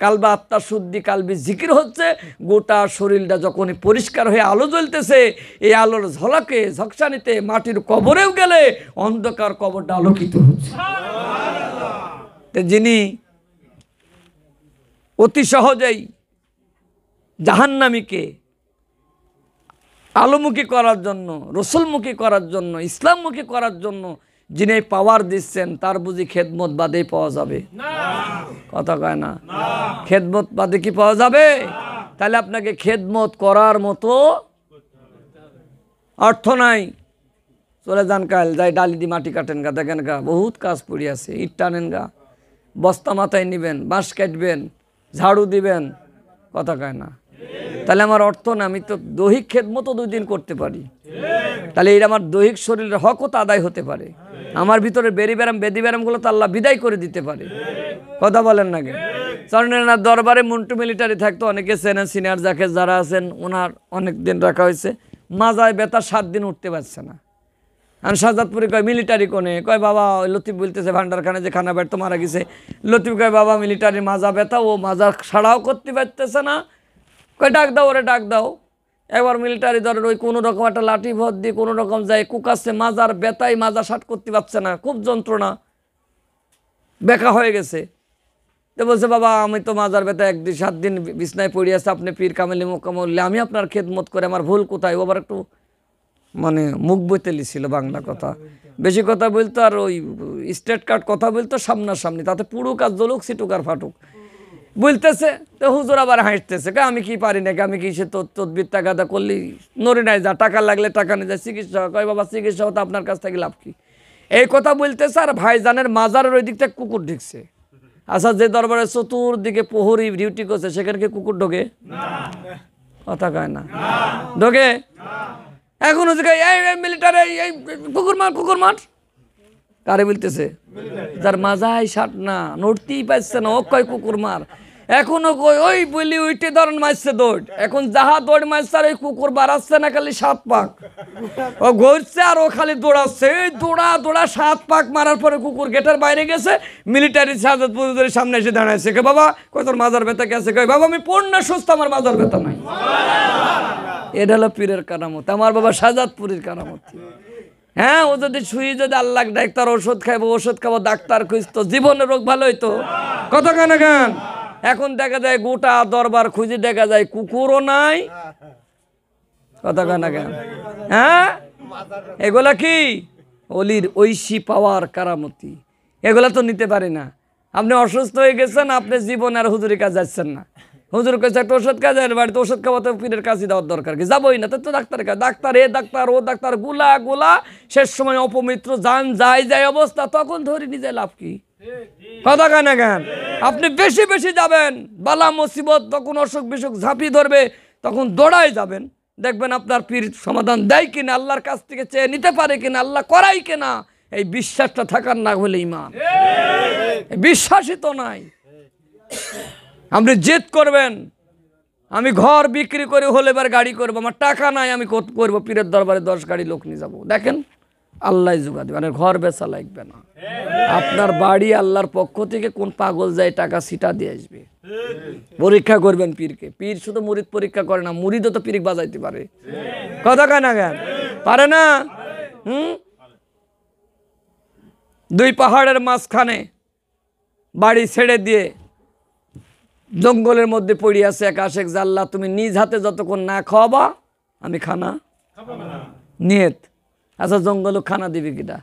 Speaker 1: কালবা আত্মা শুদ্ধি কালবি জিকির হচ্ছে, গোটা শরীরটা যখনই পরিষ্কার হয়ে আলো জ্বলতেছে, এই আলোর ঝলকে ঝকসানিতে মাটির কবরেও গেলে অন্ধকার কবরটা আলোকিত হচ্ছে। যিনি অতি সহজেই জাহান্নামীকে আলোমুখী করার জন্য, রসুলমুখী করার জন্য, ইসলামমুখী করার জন্য যিনি পাওয়ার দিচ্ছেন, তার বুঝি খেদমত বাদেই পাওয়া যাবে? কথা কয় না? খেদমত বাদে কি পাওয়া যাবে? তাহলে আপনাকে খেদমত করার মতো অর্থ নাই। চলে যান কাল, যাই ডালি দি মাটি কাটেন গা, দেখেন গা বহুত কাজ পড়ে আছে, ইট টানেন গা, বস্তা মাথায় নিবেন, বাঁশ কাটবেন, ঝাড়ু দিবেন, কথা কয় না? তাহলে আমার অর্থ না, আমি তো দৈহিক খেদমতও 2 দিন করতে পারি, তাহলে এটা আমার দৈহিক শরীরের হকও তো আদায় হতে পারে। আমার ভিতরে বেদি ব্যারামগুলো তো আল্লাহ বিদায় করে দিতে পারে। কথা বলেন না কেন? চন্দ্রনাথ দরবারে মন্টু মিলিটারি থাকতো, অনেকে চেনেন, সিনিয়র জাকের যারা আছেন, ওনার অনেক দিন রাখা হয়েছে, মাজায় ব্যথা 7 দিন উঠতে পারছে না। আর শাহজাদপুরে কয় মিলিটারি কোনে? কয় বাবা ওই লতিফ বলতেছে ভান্ডারখানে যে খানা ব্যর্থ মারা গেছে। লতিফ কয় বাবা মিলিটারি মাজা ব্যথা, ও মাজা সাড়াও করতে পারতেছে না। কয় ডাক দাও, ওরে ডাক দাও। একবার মিলিটারি ধরেন ওই কোনো রকম একটা লাঠি ভর দিয়ে কোনো রকম যায়, কুকাচ্ছে, মাজার ব্যথায় মাজা শাট করতে পারছে না, খুব যন্ত্রণা, বেকা হয়ে গেছে। তো বলছে বাবা আমি তো মাজার ব্যথা 7 দিন বিছনায় পড়ে আছে, আপনি পীর কামেলি মোকামলে, আমি আপনার খেদমত করে আমার ভুল কোথায়? ওবার একটু মানে মুখ বইতেলি ছিল, বাংলা কথা বেশি কথা বলতো, আর ওই স্টেট কার্ড কথা বলতো সামনাসামনি, তাতে পুরুক আর জ্বলুক ছিটুক আর ফাটুক বলতেছে। তো হুজুর আবার হাসতেছে, আমি কি পারি নাকি, আমি কি সে তদবির টাকাটা করলি নড়ে নাই, যা টাকা লাগলে টাকা নিয়ে যায়, চিকিৎসা কয় বাবা চিকিৎসা হতো আপনার কাছ থেকে লাভ কি? এই কথা বলতেছে, আর ভাইজানের মাজারের ওই দিক থেকে কুকুর ঢুকছে। আচ্ছা, যে দরবারে চতুর্দিকে প্রহরী ডিউটি করছে সেখানে কি কুকুর ঢোকে? কথা কয় না? ঢোকে? এখন মিলিটারি কুকুর মার কারে বলতেছে? যার মাজায় শাট না, নড়তেই পারছে না, ও কয় কুকুর মার। এখনো কই ওই বলি উইটে ধরেন মারছে দৌড়, এখন যাহা দৌড় মারছে আর ওই কুকুর বাড়াচ্ছে না, খালি 7 পাক ও ঘুরছে আর ও খালি দৌড়াচ্ছে, এই দৌড়া 7 পাক মারার পরে কুকুর গেটের বাইরে গেছে, মিলিটারি শাহজাদপুরের সামনে এসে দাঁড়াইছে। কে বাবা কয় তোর মাজার ব্যথা গেছে? কয় বাবা আমি পূর্ণ সুস্থ, আমার মাজার ব্যথা নাই। এটা হলো পীরের কারামত, আমার বাবা শাহজাদপুরের কারামত। হ্যাঁ, ও যদি শুই যদি আল্লাহ ডাক্তার ওষুধ খাবো ডাক্তার খুঁজতো, জীবনের রোগ ভালো হইতো। কথা কেন গান? এখন দেখা যায় গোটা দরবার খুঁজে দেখা যায় কুকুরও নাই। কথা কেন গান? হ্যাঁ, এগুলা কি অলির ঐশী পাওয়ার কারামতি, এগুলা তো নিতে পারি না। আপনি অসুস্থ হয়ে গেছেন, আপনি জীবনে আর হুজুরের কাছে যাচ্ছেন না, হুজুর কাছে একটা ওষুধ কাজে বাড়িতে ওষুধ খাওয়াতে পীরের কাছে দেওয়ার দরকার কি? যাবোই না, তো ডাক্তারের কাছে, ডাক্তার এ ডাক্তার ও ডাক্তার, গুলা শেষ সময় অপমিত্র যান যায় অবস্থা, তখন ধরে নিজে লাভ কি? কথা কেন গান? আপনি বেশি যাবেন, বালা মুসিবত তখন অসুখ বিসুখ ঝাঁপি ধরবে, তখন দৌড়াই যাবেন, দেখবেন আপনার পীর সমাধান দেয় কিনা, আল্লাহর কাছ থেকে চেয়ে নিতে পারে কিনা, আল্লাহ করাই কিনা। এই বিশ্বাসটা থাকার না হলে ইমান, বিশ্বাসই তো নাই। আপনি জেদ করবেন আমি ঘর বিক্রি করে হলে এবার গাড়ি করবো, আমার টাকা নাই, আমি করবো পীরের দরবারে 10 গাড়ি লোক নিয়ে যাবো। দেখেন আল্লাহ যোগা দিবে, মানে ঘর বেচা লাগবে না। আপনার বাড়ি আল্লাহর পক্ষ থেকে কোন পাগল যায় টাকা সিটা দিয়ে আসবে। পরীক্ষা করবেন পীরকে। পীর শুধু মুরিদ পরীক্ষা করে না, মুরিদও তো পীর বাজাইতে পারে। কথা কয় না কেন? পারে না? দুই পাহাড়ের মাঝখানে বাড়ি ছেড়ে দিয়ে জঙ্গলের মধ্যে পড়ে আছে এক আশেক, আল্লাহ তুমি নিজ হাতে যতক্ষণ না খাওয়াবা আমি খানা নিয়ত। আচ্ছা জঙ্গল খানা দিবি কিটা?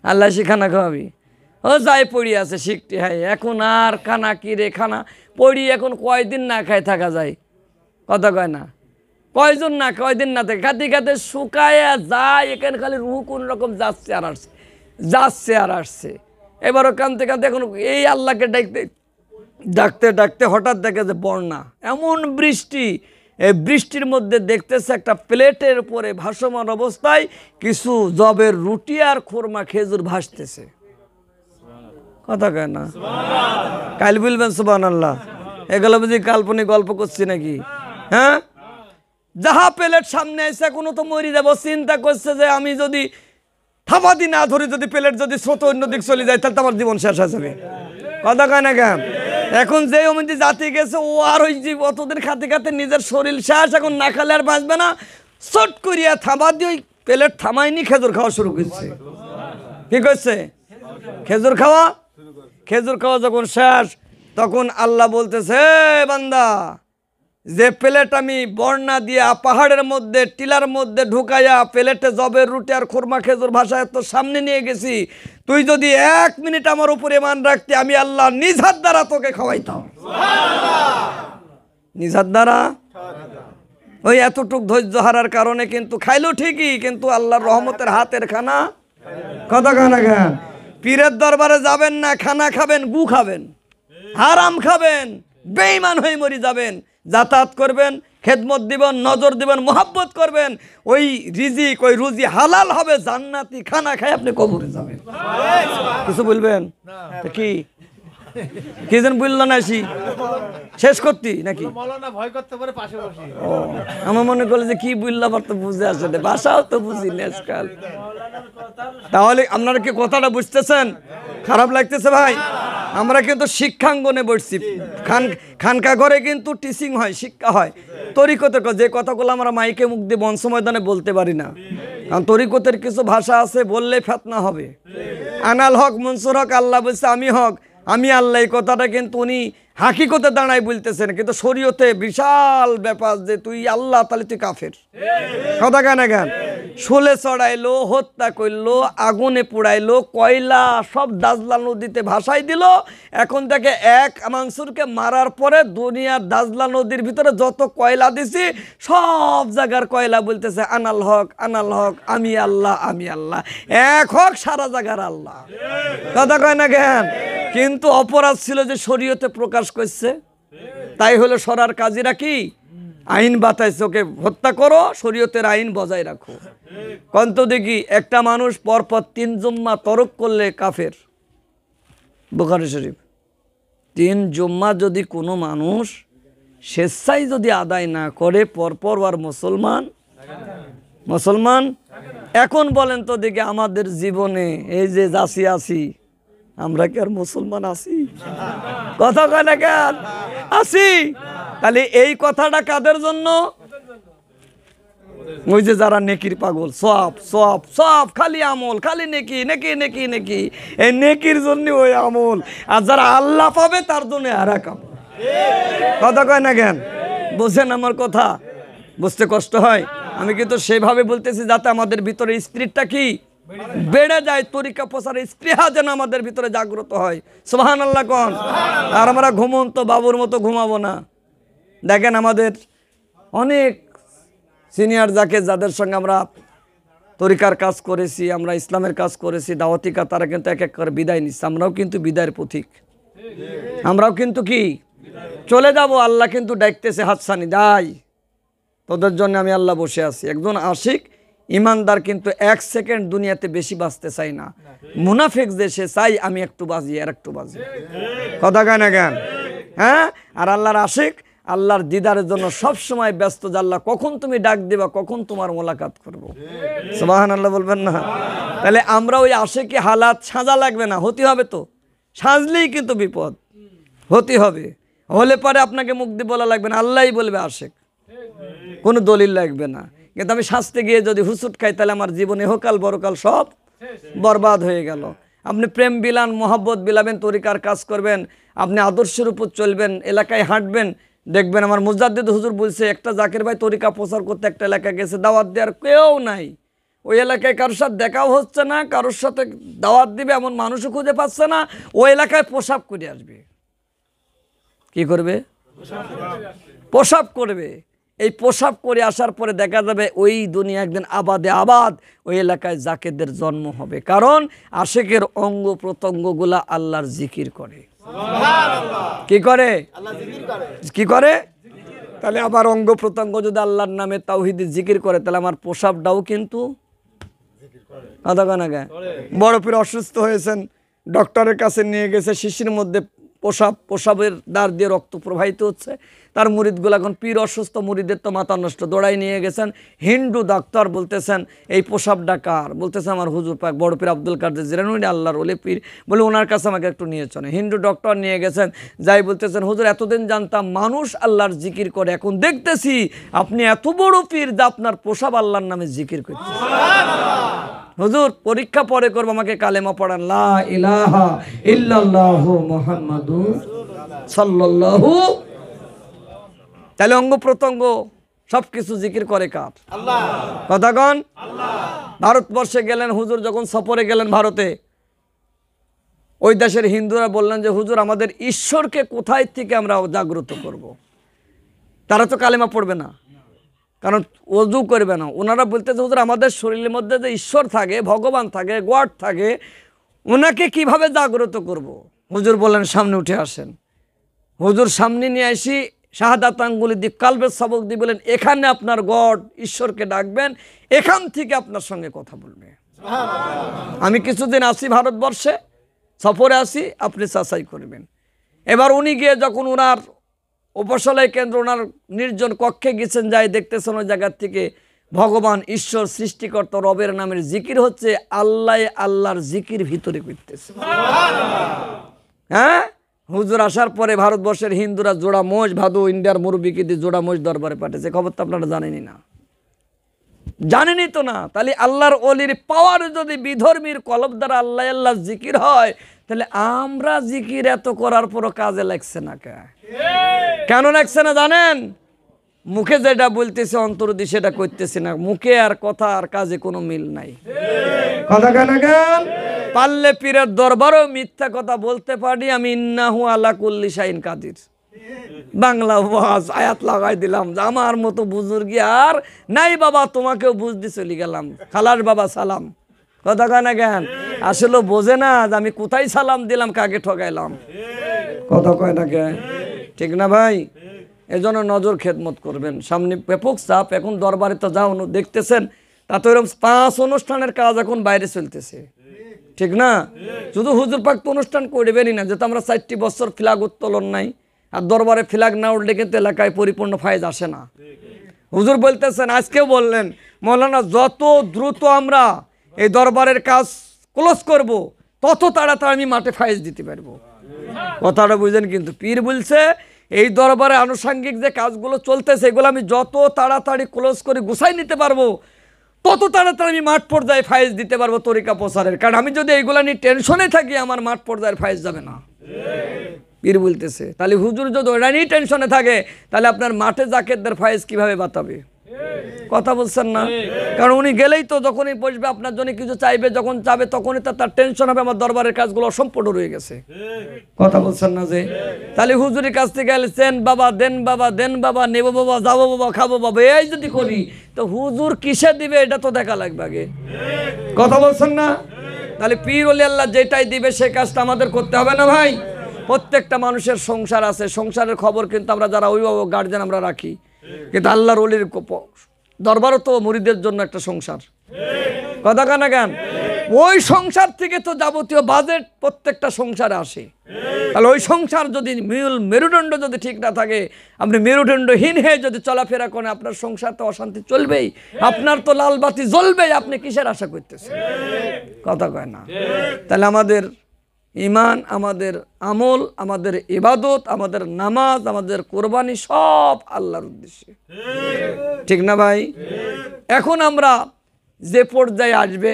Speaker 1: আল্লাহ সে খানা খাওয়াবি? ও যাই পড়ি আছে শিখতে হয়। এখন আর খানা কি রে, খানা পড়ি এখন কয়দিন না খায় থাকা যায়? কথা কয় না? কয়জন না কয়দিন না থাকে, খাতে খাতে শুকায় যায়। এখানে খালি রুহ কোন রকম যাচ্ছে আর আসছে, যাচ্ছে আর আসছে। এবারও কানতে কানতে এখন এই আল্লাহকে ডাকতে ডাকতে ডাকতে হঠাৎ দেখে যে বন্যা, এমন বৃষ্টি। এই বৃষ্টির মধ্যে দেখতেছে একটা প্লেটের উপরে ভাসমান অবস্থায় কিছু জবের রুটি আর খুরমা খেজুর ভাসতেছে। কথা কয় না? কাল বলবেন সুবহানাল্লাহ। এগুলো বুঝি কাল্পনিক গল্প করছি নাকি? হ্যাঁ, যাহা প্লেট সামনে এসে কোনো তো মরি যাবো, চিন্তা করছে যে আমি যদি থামাদি না ধরে যদি প্লেট যদি স্রোত অন্য দিক চলে যায় তাহলে তো আমার জীবন শেষ হয়ে যাবে। কথা কয় না কেন? এখন যে অমিতি জাতি গেছে ও আর ওই জীব অতদের খাতে খাতে নিজের শরীর শেষ, এখন না খেলে আর বাঁচবে না। চট করিয়া থামা দিয়ে ওই প্লেট থামায়নি, খেজুর খাওয়া শুরু করছে। কি করছে? খেজুর খাওয়া। খেজুর খাওয়া যখন শেষ তখন আল্লাহ বলতেছে, বান্দা যে প্লেট আমি বর্ণা দিয়া পাহাড়ের মধ্যে টিলার মধ্যে ঢুকাইয়া প্লেটে জবের রুটি আর খুরমা খেজুর ভাষায় তোর সামনে নিয়ে গেছি, তুই যদি 1 মিনিট আমার উপরে মান রাখতে আমি আল্লাহ নিজ হাত দ্বারা তোকে খাওয়াইতাম। নিজ হাত দ্বারা। ওই এতটুক ধৈর্য হারার কারণে কিন্তু খাইলো ঠিকই, কিন্তু আল্লাহর রহমতের হাতের খানা। কথা খানা খান। পীরের দরবারে যাবেন না, খানা খাবেন, গু খাবেন, হারাম খাবেন, বেঈমান হয়ে মরি যাবেন। যাতায়াত করবেন, খেদমত দিবেন, নজর দিবেন, মোহাব্বত করবেন, ওই রিজিক ওই রুজি হালাল হবে, জান্নাতি খানা খায় আপনি কবরে যাবেন। কিছু বলবেন কি? কি যেন বলল না, শেষ করতি নাকি? আমার মনে করলে যে কি বললাম তো বুঝে আসে, ভাষাও তো বুঝি না আজকাল। তাহলে আপনারা কি কথাটা বুঝতেছেন? খারাপ লাগতেছে ভাই? আমরা কিন্তু শিক্ষাঙ্গনে বসছি, খানকা ঘরে কিন্তু টিচিং হয়, শিক্ষা হয়। তরিকতের যে কথাগুলো আমরা মাইকে মুখ দিয়ে বংশ ময়দানে বলতে পারি না, কারণ তরিকতের কিছু ভাষা আছে বললে ফেতনা হবে। আনাল হক মনসুর হক, আল্লাহ বলছে আমি হক আমি আল্লাহ, এই কথাটা কিন্তু উনি হাকিকতে দাঁড়ায় বলতেছেন, কিন্তু শরীয়তে বিশাল ব্যাপার যে তুই আল্লাহ তাহলে তুই কাফের। কথা কেন গান? শুলে চড়াইলো, হত্যা করলো, আগুনে পুড়াইলো, কয়লা সব দাজলা নদীতে ভাসাই দিল। এখন থেকে এক মানসুরকে মারার পরে দুনিয়ার দাজলা নদীর ভিতরে যত কয়লা দিছি সব জায়গার কয়লা বলতেছে আনাল হক আনাল হক, আমি আল্লাহ আমি আল্লাহ, এক হক সারা জায়গার আল্লাহ। কথা কয় না জ্ঞান? কিন্তু অপরাধ ছিল যে শরীয়তে প্রকাশ করছে, তাই হলো সরার কাজীরা কি আইন বাতাইছে, ওকে হত্যা করো, শরীয়তের আইন বজায় রাখো। কন্ত দেখি একটা মানুষ পরপর 3 জুম্মা তরক করলে কাফের। বুখারী শরীফ 3 জুম্মা যদি কোনো মানুষ স্বেচ্ছায় যদি আদায় না করে পরপর আর মুসলমান। এখন বলেন তো দেখি আমাদের জীবনে এই যে যাচ্ছি আছি, আমরা কি আর মুসলমান আছি? কথা কয় না কেন? আছি। তাহলে এই কথাটা কাদের জন্য? ওই যে যারা নেকির পাগল, সব সব সব খালি আমল, খালি নেকি নেকি নেকি নেকি, এই নেকির জন্য ওই আমল, আর যারা আল্লাহ পাবে তার জন্য আর এক আমল। কথা কয় না কেন? বুঝেন আমার কথা? বুঝতে কষ্ট হয়? আমি কিন্তু সেভাবে বলতেছি যাতে আমাদের ভিতরে স্পিরিটটা কি বেড়ে যায়, তরিকা প্রচারের স্পৃহা যেন আমাদের ভিতরে জাগ্রত হয়। সুবহানাল্লাহ কোন? আর আমরা ঘুমন্ত বাবুর মতো ঘুমাবো না। দেখেন আমাদের অনেক সিনিয়র যাদের সঙ্গে আমরা তরিকার কাজ করেছি, আমরা ইসলামের কাজ করেছি, দাওয়াতি কাজ, তারা কিন্তু এক এক করে বিদায় নিচ্ছে। আমরাও কিন্তু বিদায়ের পথিক, আমরাও কিন্তু কি চলে যাব। আল্লাহ কিন্তু ডাকতেছে, হাতছানি যাই, তোদের জন্য আমি আল্লাহ বসে আছি। একজন আশিক ইমানদার কিন্তু 1 সেকেন্ড দুনিয়াতে বেশি বাঁচতে চাই না। মুনাফিক যে সে চাই আমি একটু বাজি আর একটু বাজি। কথা কয় না কেন? হ্যাঁ। আর আল্লাহর আশিক আল্লাহর দিদারের জন্য সব সময় ব্যস্ত, যে আল্লাহ কখন তুমি ডাক দিবা, কখন তোমার মোলাকাত করব। সুবহানাল্লাহ বলবেন না? তাহলে আমরা ওই আশিকি হালাত সাজা লাগবে না, হতে হবে তো, সাজলেই কিন্তু বিপদ, হতে হবে। হলে পরে আপনাকে মুখ দিয়ে বলা লাগবে না, আল্লাহই বলবে আশিক, কোনো দলিল লাগবে না। কিন্তু আমি সাজতে গিয়ে যদি হুসুট খাই, তাহলে আমার জীবনে হোকাল বড়কাল সব বরবাদ হয়ে গেল। আপনি প্রেম বিলান, মোহাব্বত বিলাবেন, তরিকার কাজ করবেন, আপনি আদর্শের উপর চলবেন, এলাকায় হাঁটবেন, দেখবেন আমার মুজাদ্দিদ হুজুর বলছে, একটা জাকির ভাই তরিকা প্রচার করতে একটা এলাকায় গেছে, দাওয়াত দেওয়ার কেউ নাই, ওই এলাকায় কারোর সাথে দেখাও হচ্ছে না, কারোর সাথে দাওয়াত দিবে এমন মানুষও খুঁজে পাচ্ছে না, ওই এলাকায় প্রসাব করে আসবে। কি করবে? প্রসাব করবে। এই প্রসাব করে আসার পরে দেখা যাবে ওই দুনিয়া একদিন আবাদে আবাদ, ওই এলাকায় জাকেরদের জন্ম হবে, কারণ আশিকের অঙ্গ প্রত্যঙ্গগুলা আল্লাহর জিকির করে। কি করে? কি করে? তাহলে আমার অঙ্গ প্রত্যঙ্গ যদি আল্লাহর নামে তাওহীদ জিকির করে, তাহলে আমার প্রসাবটাও কিন্তু বড় পীর অসুস্থ হয়েছেন, ডক্টরের কাছে নিয়ে গেছে, শিশির মধ্যে প্রসাবের দ্বার দিয়ে রক্ত প্রবাহিত হচ্ছে, তার মুরিদগুলো এখন পীর অসুস্থ, মুরিদের তো মাথা নষ্ট, দৌড়াই নিয়ে গেছেন। হিন্দু ডাক্তার বলতেছেন এই প্রসাব ডাকার, বলতেছে আমার হুজুর পাক বড় পীর আব্দুল কাদের জিলানী আল্লাহর ওলি পীর, বলে ওনার কাছে আমাকে একটু নিয়ে চলে। হিন্দু ডক্টর নিয়ে গেছেন, যাই বলতেছেন হুজুর এতদিন জানতাম মানুষ আল্লাহর জিকির করে, এখন দেখতেছি আপনি এত বড় পীর যে আপনার প্রসাব আল্লাহর নামে জিকির করতে। হুজুর পরীক্ষা পরে করবো, আমাকে কালেমা পড়ান, লা ইলাহা ইল্লাল্লাহু মুহাম্মাদুর সাল্লাল্লাহু। তাহলে অঙ্গ প্রত্যঙ্গ সবকিছু জিকির করে কার? আল্লাহ। কথাগণ ভারতবর্ষে গেলেন হুজুর, যখন সফরে গেলেন ভারতে, ওই দেশের হিন্দুরা বললেন যে হুজুর আমাদের ঈশ্বরকে কোথায় থেকে আমরা জাগ্রত করব। তারা তো কালেমা পড়বে না, কারণ ওযু করবে না। ওনারা বলতেছে হুজুর আমাদের শরীরের মধ্যে যে ঈশ্বর থাকে, ভগবান থাকে, গড থাকে, ওনাকে কিভাবে জাগ্রত করব। হুজুর বললেন সামনে উঠে আসেন। হুজুর সামনে নিয়ে আসি, শাহাদাত আঙ্গুলি দিয়ে কালবের সবক দিয়ে বলেন, এখানে আপনার গড ঈশ্বরকে ডাকবেন, এখান থেকে আপনার সঙ্গে কথা বলবে। আমি কিছুদিন আসি ভারতবর্ষে, সফরে আসি, আপনি যাচাই করবেন। এবার উনি গিয়ে যখন ওনার উপাসনালয় কেন্দ্র, ওনার নির্জন কক্ষে গেছেন, যাই দেখতেছেন ওই জায়গার থেকে ভগবান ঈশ্বর সৃষ্টিকর্তা রবের নামের জিকির হচ্ছে, আল্লাহ আল্লাহর জিকির ভিতরে করতেছে। হ্যাঁ, হুজুর আসার পরে ভারতবর্ষের হিন্দুরা জোড়া মোষ ভাদু ইন্ডিয়ার মুরব্বীকে দিয়ে জোড়া মোষ দরবারে পাঠিয়েছে, খবর তো আপনারা জানেনই না, জানেনি তো না। তাহলে আল্লাহর ওলির পাওয়ার যদি বিধর্মীর কলব দ্বারা আল্লাহ আল্লাহ জিকির হয়, তাহলে আমরা জিকির এত করার পরও কাজে লাগছে না। কেন লাগছে না জানেন? মুখে যেটা বলতেছে অন্তর দিয়ে সেটা করতেছে না, মুখে আর কথা আর কাজে কোনো মিল নাই। কথা কেন কেন? পারলে পীরের দরবারও মিথ্যা কথা বলতে পারি আমি, ইন্নাহু আলা কুল্লি শাইইন কাদির, বাংলা ওয়াজ আয়াত লাগাই দিলাম, আমার মতো বুজুর্গি আর নাই বাবা, তোমাকেও বুঝতে চলে গেলাম, খালার বাবা সালাম। কথা কেন কেন? আসলে বোঝে না যে আমি কোথায় সালাম দিলাম, কাকে ঠকাইলাম। কথা কয় না কেন? ঠিক না ভাই? এজন্য নজর খেদমত করবেন, সামনে ব্যাপক চাপ। এখন দরবারে তো যাও দেখতেছেন, তাতে ওরকম 5 অনুষ্ঠানের কাজ এখন বাইরে চলতেছে, ঠিক না? শুধু হুজুর পাক তো অনুষ্ঠান করবেনই না, যেহেতু আমরা 4টি বছর ফ্ল্যাগ উত্তোলন নাই, আর দরবারে ফ্ল্যাগ না উঠলে কিন্তু এলাকায় পরিপূর্ণ ফায়দ আসে না। হুজুর বলতেছেন, আজকেও বললেন মৌলানা, যত দ্রুত আমরা এই দরবারের কাজ ক্লোজ করব, তত তাড়াতাড়ি আমি মাঠে ফায়দ দিতে পারবো। কথাটা বুঝেন? কিন্তু পীর বলছে এই দরবারে আনুষঙ্গিক যে কাজগুলো চলতেছে, এগুলো আমি যত তাড়াতাড়ি ক্লোজ করে গুছাই নিতে পারবো, তত তাড়াতাড়ি আমি মাঠ পর্যায়ে ফায়েজ দিতে পারবো তরিকা প্রচারের। কারণ আমি যদি এইগুলা নিয়ে টেনশনে থাকি, আমার মাঠ পর্যায়ের ফায়েজ যাবে না, পীর বলতেছে। তাহলে হুজুর যদি ওটা নিয়ে টেনশনে থাকে, তাহলে আপনার মাঠে জাকেরদের ফায়েজ কিভাবে বাতাবে? কথা বলছেন না? কারণ উনি গেলেই তো যখনই বসবে আপনার জন্য কিছু চাইবে, যখন চাবে তখনই তার টেনশন হবে আমার দরবারের কাজগুলো অসম্পূর্ণ রয়ে গেছে। কথা বলছেন না? যে তাহলে হুজুরের কাছ থেকে গেলেন, বাবা দেন, বাবা দেন, বাবা নেবো, বাবা যাবো, বাবা খাবো, বাবা এই যদি করি, তো হুজুর কিসে দিবে এটা তো দেখা লাগবে আগে। কথা বলছেন না? তাহলে পীর ওলি আল্লাহ যেটাই দিবে সে কাজটা আমাদের করতে হবে না ভাই? প্রত্যেকটা মানুষের সংসার আছে, সংসারের খবর কিন্তু আমরা যারা অভিভাবক গার্জেন আমরা রাখি, কিন্তু আল্লাহর ওলির দরবারও তো মুরিদের জন্য একটা সংসার। কথা কানা গান, ওই সংসার থেকে তো যাবতীয় বাজেট প্রত্যেকটা সংসারে আসে। তাহলে ওই সংসার যদি মেরুদণ্ড যদি ঠিক না থাকে, আপনি মেরুদণ্ডহীন হয়ে যদি চলাফেরা করেন, আপনার সংসার তো অশান্তি চলবেই, আপনার তো লাল বাতি জ্বলবেই। আপনি কিসের আশা করতেছেন? কথা কয় না। তাহলে আমাদের ঈমান, আমাদের আমল, আমাদের ইবাদত, আমাদের নামাজ, আমাদের কোরবানি সব আল্লাহর উদ্দেশ্যে, ঠিক না ভাই? এখন আমরা যে পর্যায়ে আসবে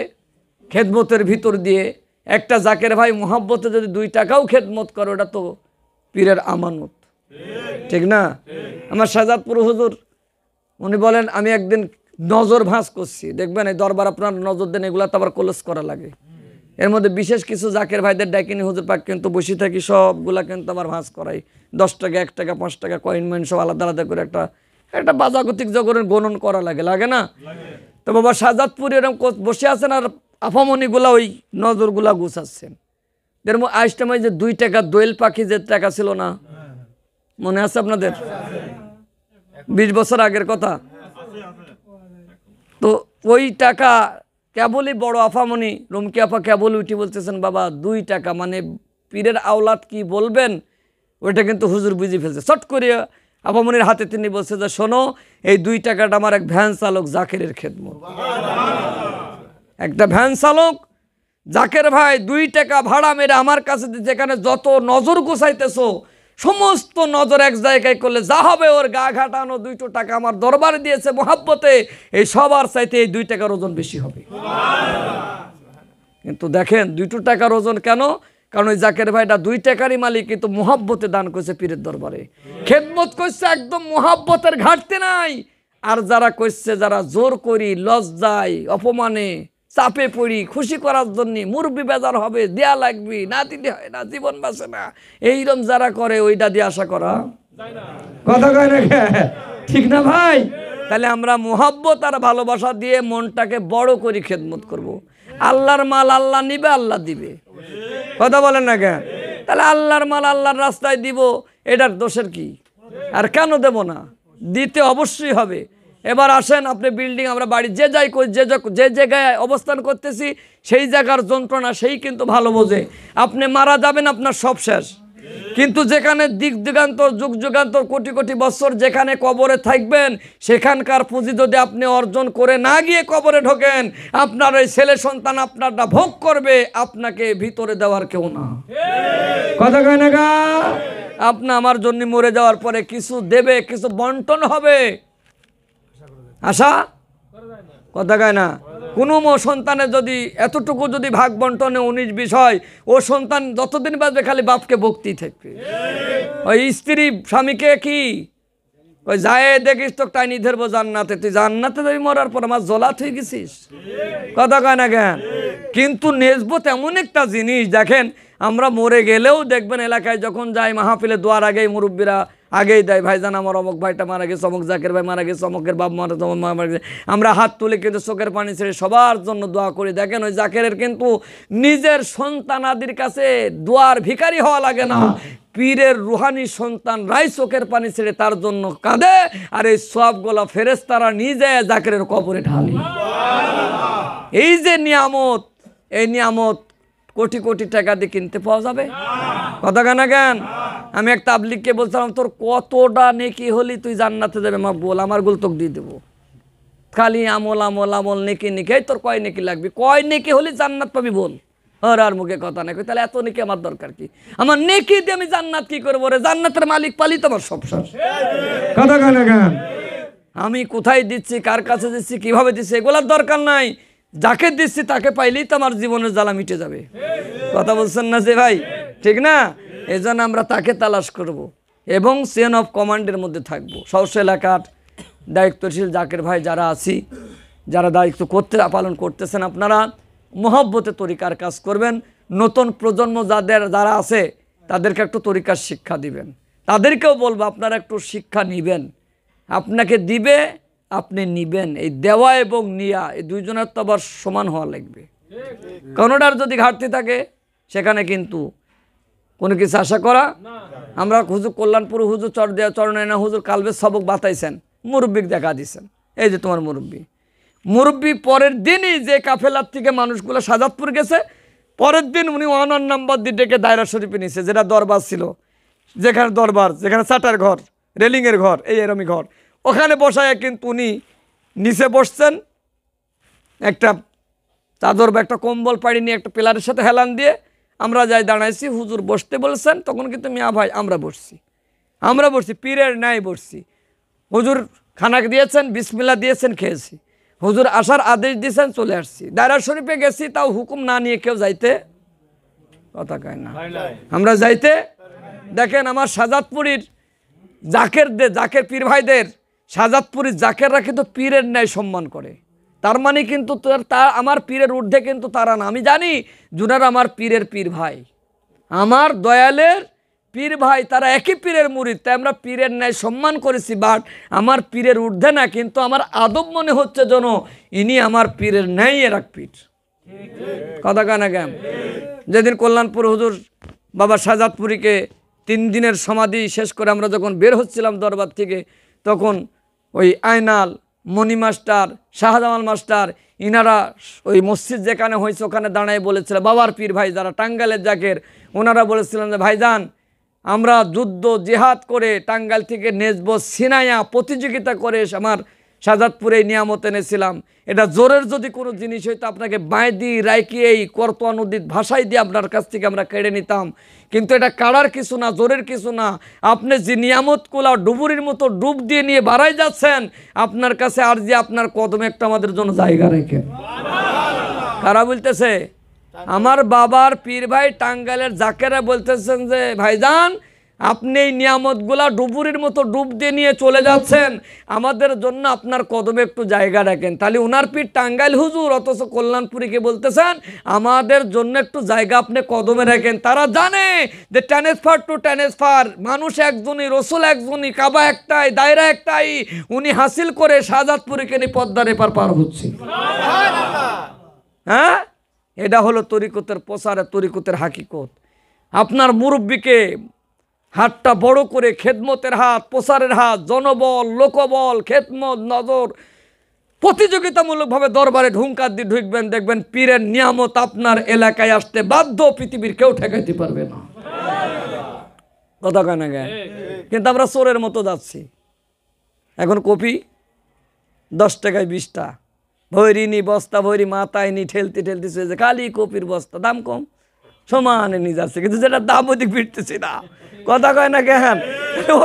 Speaker 1: খেদমতের ভিতর দিয়ে, একটা জাকের ভাই মোহাব্বতে যদি 2 টাকাও খেদমত করে, ওটা তো পীরের আমানত, ঠিক না? আমার শাহজাদপুর হুজুর উনি বলেন, আমি একদিন নজর ভাঁজ করছি, দেখবেন এই দরবার আপনার নজর দেন, এগুলা তো আবার ক্লোজ করা লাগে। এর মধ্যে বিশেষ কিছু জাকের ভাইদের ডাকিনি হুজুর পাক কিন্তু বসে থাকি, সবগুলা কিন্তু আবার ভাঁজ করাই। 10 টাকা, 1 টাকা, 5 টাকা কয়েন ময়েন সব আলাদা আলাদা করে একটা বাজাগতিক জগতের গণন করা লাগে, লাগে না? তো বাবা শাহজাদপুর এরকম বসে আছেন আর আফামনিগুলা ওই নজরগুলা গুছাচ্ছেন। এর আইসটামাই যে 2 টাকা দোয়েল পাখি যে টাকা ছিল না, মনে আছে আপনাদের? 20 বছর আগের কথা। তো ওই টাকা কেবলই বড় আফামনি রুমকি আফা কেবল উঠি বলতেছেন, বাবা 2 টাকা মানে পীরের আওলাদ কি বলবেন, ওইটা কিন্তু হুজুর বুঝে ফেলছে। চট করে আফামনির হাতে তিনি বলছে যে, শোনো, এই 2 টাকাটা আমার এক ভ্যান চালক জাকেরের খেদমত। একটা ভ্যান চালক জাকের ভাই 2 টাকা ভাড়া মেরে আমার কাছে, যেখানে যত নজর গোছাইতেছো সমস্ত নজর এক জায়গায় করলে যা হবে, ওর গা ঘাটানো 2 টাকা আমার দরবারে দিয়েছে মোহাব্বতে, এই সবার চাইতে এই 2 টাকার ওজন বেশি হবে। কিন্তু দেখেন 2 টাকার ওজন কেন? কারণ ওই জাকের ভাইটা 2 টাকারই মালিক, কিন্তু মোহাব্বতে দান করেছে পীরের দরবারে, খেদমত করছে, একদম মোহাব্বতের ঘাটতি নাই। আর যারা করছে, যারা জোর করি, লজ্জায়, অপমানে, চাপে পড়ি, খুশি করার জন্য, মুরব্বি বেজার হবে, দেয়া লাগবে, না দিতে হয় না, জীবন বাঁচে না, এইরকম যারা করে, ওইটা দিয়ে আশা করা কথা কয় না, ঠিক না ভাই? তাহলে আমরা মোহাব্বত আর ভালোবাসা দিয়ে মনটাকে বড় করে খেদমত করব। আল্লাহর মাল আল্লাহ নিবে, আল্লাহ দিবে, কথা বলেন না কেন? তাহলে আল্লাহর মাল আল্লাহর রাস্তায় দিব, এটার দোষের কি? আর কেন দেব না? দিতে অবশ্যই হবে। এবার আসেন, আপনি বিল্ডিং, আমরা বাড়ি যে যাই যে জায়গায় অবস্থান করতেছি, সেই জায়গার যন্ত্রণা সেই কিন্তু ভালো বোঝে। আপনি মারা যাবেন, আপনার সব শেষ। কিন্তু যেখানে দিক দিগান্তর, যুগ যুগান্তর, কোটি কোটি বছর যেখানে কবরে থাকবেন, সেখানকার পুঁজি যদি আপনি অর্জন করে না গিয়ে কবরে ঢোকেন, আপনার ওই ছেলে সন্তান আপনারটা ভোগ করবে, আপনাকে ভিতরে দেওয়ার কেউ না, কথা কয় না গা? আপনি আমার জন্য মরে যাওয়ার পরে কিছু দেবে, কিছু বন্টন হবে, আশা কথা কয় না? কোনো সন্তানের যদি এতটুকু যদি ভাগ বন্টনে 19-20 হয়, ও সন্তান যতদিন বাঁচবে খালি বাপকে ভক্তি থাকবে। ওই স্ত্রী স্বামীকে কি ওই যায়, দেখিস তো টাইনি ধরবো জান্নাতে, তুই জান্নাতে যাবি মরার পর, আমার জলাত হয়ে গেছিস, কথা কয় না কেন? কিন্তু নেসবত এমন একটা জিনিস, দেখেন আমরা মরে গেলেও দেখবেন এলাকায় যখন যাই মাহফিলে দোয়ার আগেই মুরব্বীরা আগেই দেয়, ভাইজান আমার অমুক ভাইটা মারা গেছে, অমুক জাকের ভাই মারা গেছে, অমুকের বাপ মারা গেছে, আমরা হাত তুলে কিন্তু চোখের পানি ছেড়ে সবার জন্য দোয়া করি। দেখেন ওই জাকেরের কিন্তু নিজের সন্তানাদির কাছে দোয়ার ভিখারি হওয়া লাগে না, পীরের রুহানি সন্তান রাই চোখের পানি ছেড়ে তার জন্য কাঁদে, আর এই সবগুলা ফেরেশতারা নিজে জাকেরের কবরে ঢালি। এই যে নিয়ামত, এই নিয়ামত কোটি কোটি টাকা দিয়ে কিনতে পাওয়া যাবে, কথা কেন কেন? আমি এক তাবলিগকে বলছিলাম, তোর কতটা নেকি হলি তুই জান্নাতে যাবে, মা বল, আমার গুল তোকে দিয়ে দেবো। খালি আমল আমল আমল, নেকি নেকি, তোর কয় নেকি লাগবে, কয় নেকি হলি জান্নাত পাবি বল। আর মুখে কথা নাই, তাহলে এত নেকি আমার দরকার কি? আমার নেকি দিয়ে আমি জান্নাত কি করবো রে? জান্নাতের মালিক পালি তো আমার সব শেষ, কথা কেন কেন? আমি কোথায় দিচ্ছি, কার কাছে দিচ্ছি, কিভাবে দিচ্ছি, এগুলার দরকার নাই। যাকে দিচ্ছি তাকে পাইলেই তো আমার জীবনের জ্বালা মিটে যাবে, কথা বলছেন না যে ভাই, ঠিক না? এই জন্য আমরা তাকে তালাশ করব এবং চেন অফ কমান্ডের মধ্যে থাকবো। সহস এলাকার দায়িত্বশীল জাকের ভাই যারা আছি, যারা দায়িত্ব পালন করতেছেন, আপনারা মহব্বতে তরিকার কাজ করবেন। নতুন প্রজন্ম যারা আছে তাদেরকে একটু তরিকার শিক্ষা দিবেন, তাদেরকেও বলবো আপনারা একটু শিক্ষা নিবেন, আপনাকে দিবে, আপনি নিবেন। এই দেওয়া এবং নিয়া, এই দুইজনের তো আবার সমান হওয়া লাগবে। কোনোটার যদি ঘাটতি থাকে সেখানে কিন্তু কোনো কিছু আশা করা। আমরা হুজুর কল্যাণপুর হুজুর চরনায়না হুজুর কালবে সবক বাতাইছেন, মুরব্বিক দেখা দিচ্ছেন, এই যে তোমার মুরব্বী, মুরব্বী পরের দিনই যে কাফেলার থেকে মানুষগুলো সাজাদপুর গেছে, পরের দিন উনি 1 নাম্বার দিয়ে ডেকে দায়রা শরীফে নিছে, যেটা দরবার ছিল, যেখানে দরবার, যেখানে চাটার ঘর, রেলিংয়ের ঘর, এই এরমই ঘর, ওখানে বসায় কিন্তু উনি নিচে বসছেন, একটা চাদর বা একটা কম্বল পাড়ি নিয়ে একটা পিলারের সাথে হেলান দিয়ে আমরা যাই দাঁড়াইছি। হুজুর বসতে বলছেন, তখন কিন্তু মিয়া ভাই আমরা বসছি, পীরের নাই বসছি। হুজুর খানা দিয়েছেন, বিসমিল্লাহ দিয়েছেন, খেয়েছি। হুজুর আসার আদেশ দিয়েছেন, চলে আসছি। দায়রা শরীফে গেছি, তাও হুকুম না নিয়ে কেউ যাইতে কথা কয় না, আমরা যাইতে। দেখেন আমার সাজাদপুরীর জাকের পীর ভাইদের, সাজাদপুরীর জাকেররা কিন্তু পীরের ন্যায় সম্মান করে। তার মানে কিন্তু আমার পীরের ঊর্ধ্বে কিন্তু তারা না। আমি জানি জুনার আমার পীরের পীর ভাই, আমার দয়ালের পীর ভাই, তারা একই পীরের মুরিদ, তাই আমরা পীরের ন্যায় সম্মান করেছি। বাট আমার পীরের ঊর্ধ্বে না, কিন্তু আমার আদব মনে হচ্ছে যেন ইনি আমার পীরের ন্যায় এর এক পীর। কথা কানা কেন? যেদিন কল্যাণপুর হুজুর বাবা সাজাদপুরীকে 3 দিনের সমাধি শেষ করে আমরা যখন বের হচ্ছিলাম দরবার থেকে, তখন ওই আয়নাল, মণি মাস্টার, শাহজামাল মাস্টার, ইনারা ওই মসজিদ যেখানে হয়েছে ওখানে দাঁড়ায় বলেছিল, বাবার পীর ভাই যারা টাঙ্গাইলের জাকের, ওনারা বলেছিলেন যে ভাইজান আমরা যুদ্ধ জিহাদ করে টাঙ্গাইল থেকে নেজবো সিনাইয়া প্রতিযোগিতা করে আমার সাজাদপুরে নিয়ামত এনেছিলাম। এটা জোরের যদি কোনো জিনিস হইতো আপনাকে বাঁধি রাইকি এই করতোয়া নদীর ভাষায় দিয়ে আপনার কাছ থেকে আমরা কেড়ে নিতাম, কিন্তু এটা কাড়ার কিছু না, জোরের কিছু না। আপনি যে নিয়ামতগুলা ডুবুরির মতো ডুব দিয়ে নিয়ে বাড়াই যাচ্ছেন, আপনার কাছে আর যে আপনার কদমে একটা আমাদের জন্য জায়গা রেখে। কারা বলতেছে? আমার বাবার পীর ভাই টাঙ্গাইলের জাকেরা বলতেছেন যে ভাইজান আপনি এই নিয়ামতগুলা ডুবুরির মতো ডুব দিয়ে নিয়ে চলে যাচ্ছেন, আমাদের জন্য আপনার কদমে একটু জায়গা রাখেন। তাহলে উনার পীর টাঙ্গাইল হুজুর, অথচ কল্যাণপুরীকে বলতেছেন আমাদের জন্য একটু জায়গা আপনি কদমে রাখেন। তারা জানে যে ট্রান্সফার টু ট্রান্সফার, মানুষ একজনই, রসুল একজনই, কাবা একটাই, দায়রা একটাই, উনি হাসিল করে সাজাদপুরীকে নিয়ে পদ্মার এপার পার হচ্ছে। হ্যাঁ, এটা হলো তরিকতের প্রসারে, তরিকতের হাকিকত। আপনার মুরব্বীকে হাতটা বড় করে, খেদমতের হাত, প্রসারের হাত, জনবল, লোকবল, খেদমত, নজর, প্রতিযোগিতামূলকভাবে দরবারে ঢুঙ্কার দিয়ে ঢুকবেন, দেখবেন পীরের নিয়ামত আপনার এলাকায় আসতে বাধ্য, পৃথিবীর কেউ ঠেকাইতে পারবে না। কথা কয় না কেন? কিন্তু আমরা চোরের মতো যাচ্ছি। এখন কপি 10 টাকায় 20টা, ভৈরি নি বস্তা, ভৈরি মাথায় নি ঠেলতে ঠেলতে যে খালি কপির বস্তা, দাম কম, সমানে নিয়ে যাচ্ছে, কিন্তু যেটা দাম ওদিক ফিরতেছি না। কথা কয় না কেন?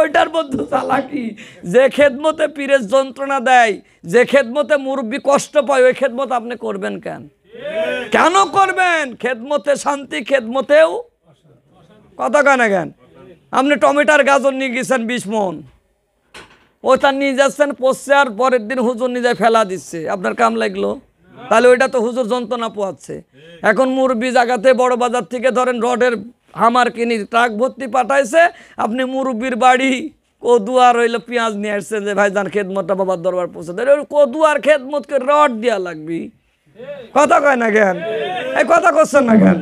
Speaker 1: ওইটার মধ্যে চালাকি। যে খেদমতে পীরের যন্ত্রণা দেয়, যে খেদমতে মুরব্বী কষ্ট পায়, ওই খেদমত আপনি করবেন কেন? কেন করবেন? খেদমতে শান্তি, খেদমতেও। কথা কয় না কেন? আপনি টমেটোর গাজর নিয়ে গেছেন 20 মন, ওটা নিয়ে যাচ্ছেন, পচছে, আর পরের দিন হুজুর নিজে ফেলা দিচ্ছে, আপনার কাম লাগলো? তাহলে ওইটা তো হুজুর যন্ত্রণা পোয়াচ্ছে। এখন মুরব্বী জায়গাতে বড় বাজার থেকে ধরেন রডের হামার কিনি ট্রাক ভর্তি পাঠাইছে, আপনি মুরব্বীর বাড়ি কদুয়ার হইলো পেঁয়াজ নিয়ে আসছেন যে ভাইজান খেদমতটা বাবার দরবার পৌঁছে দেয়, কদুয়ার খেদমতকে রড দেওয়া লাগবি। কথা কয় না কেন? এই কথা করছেন না কেন?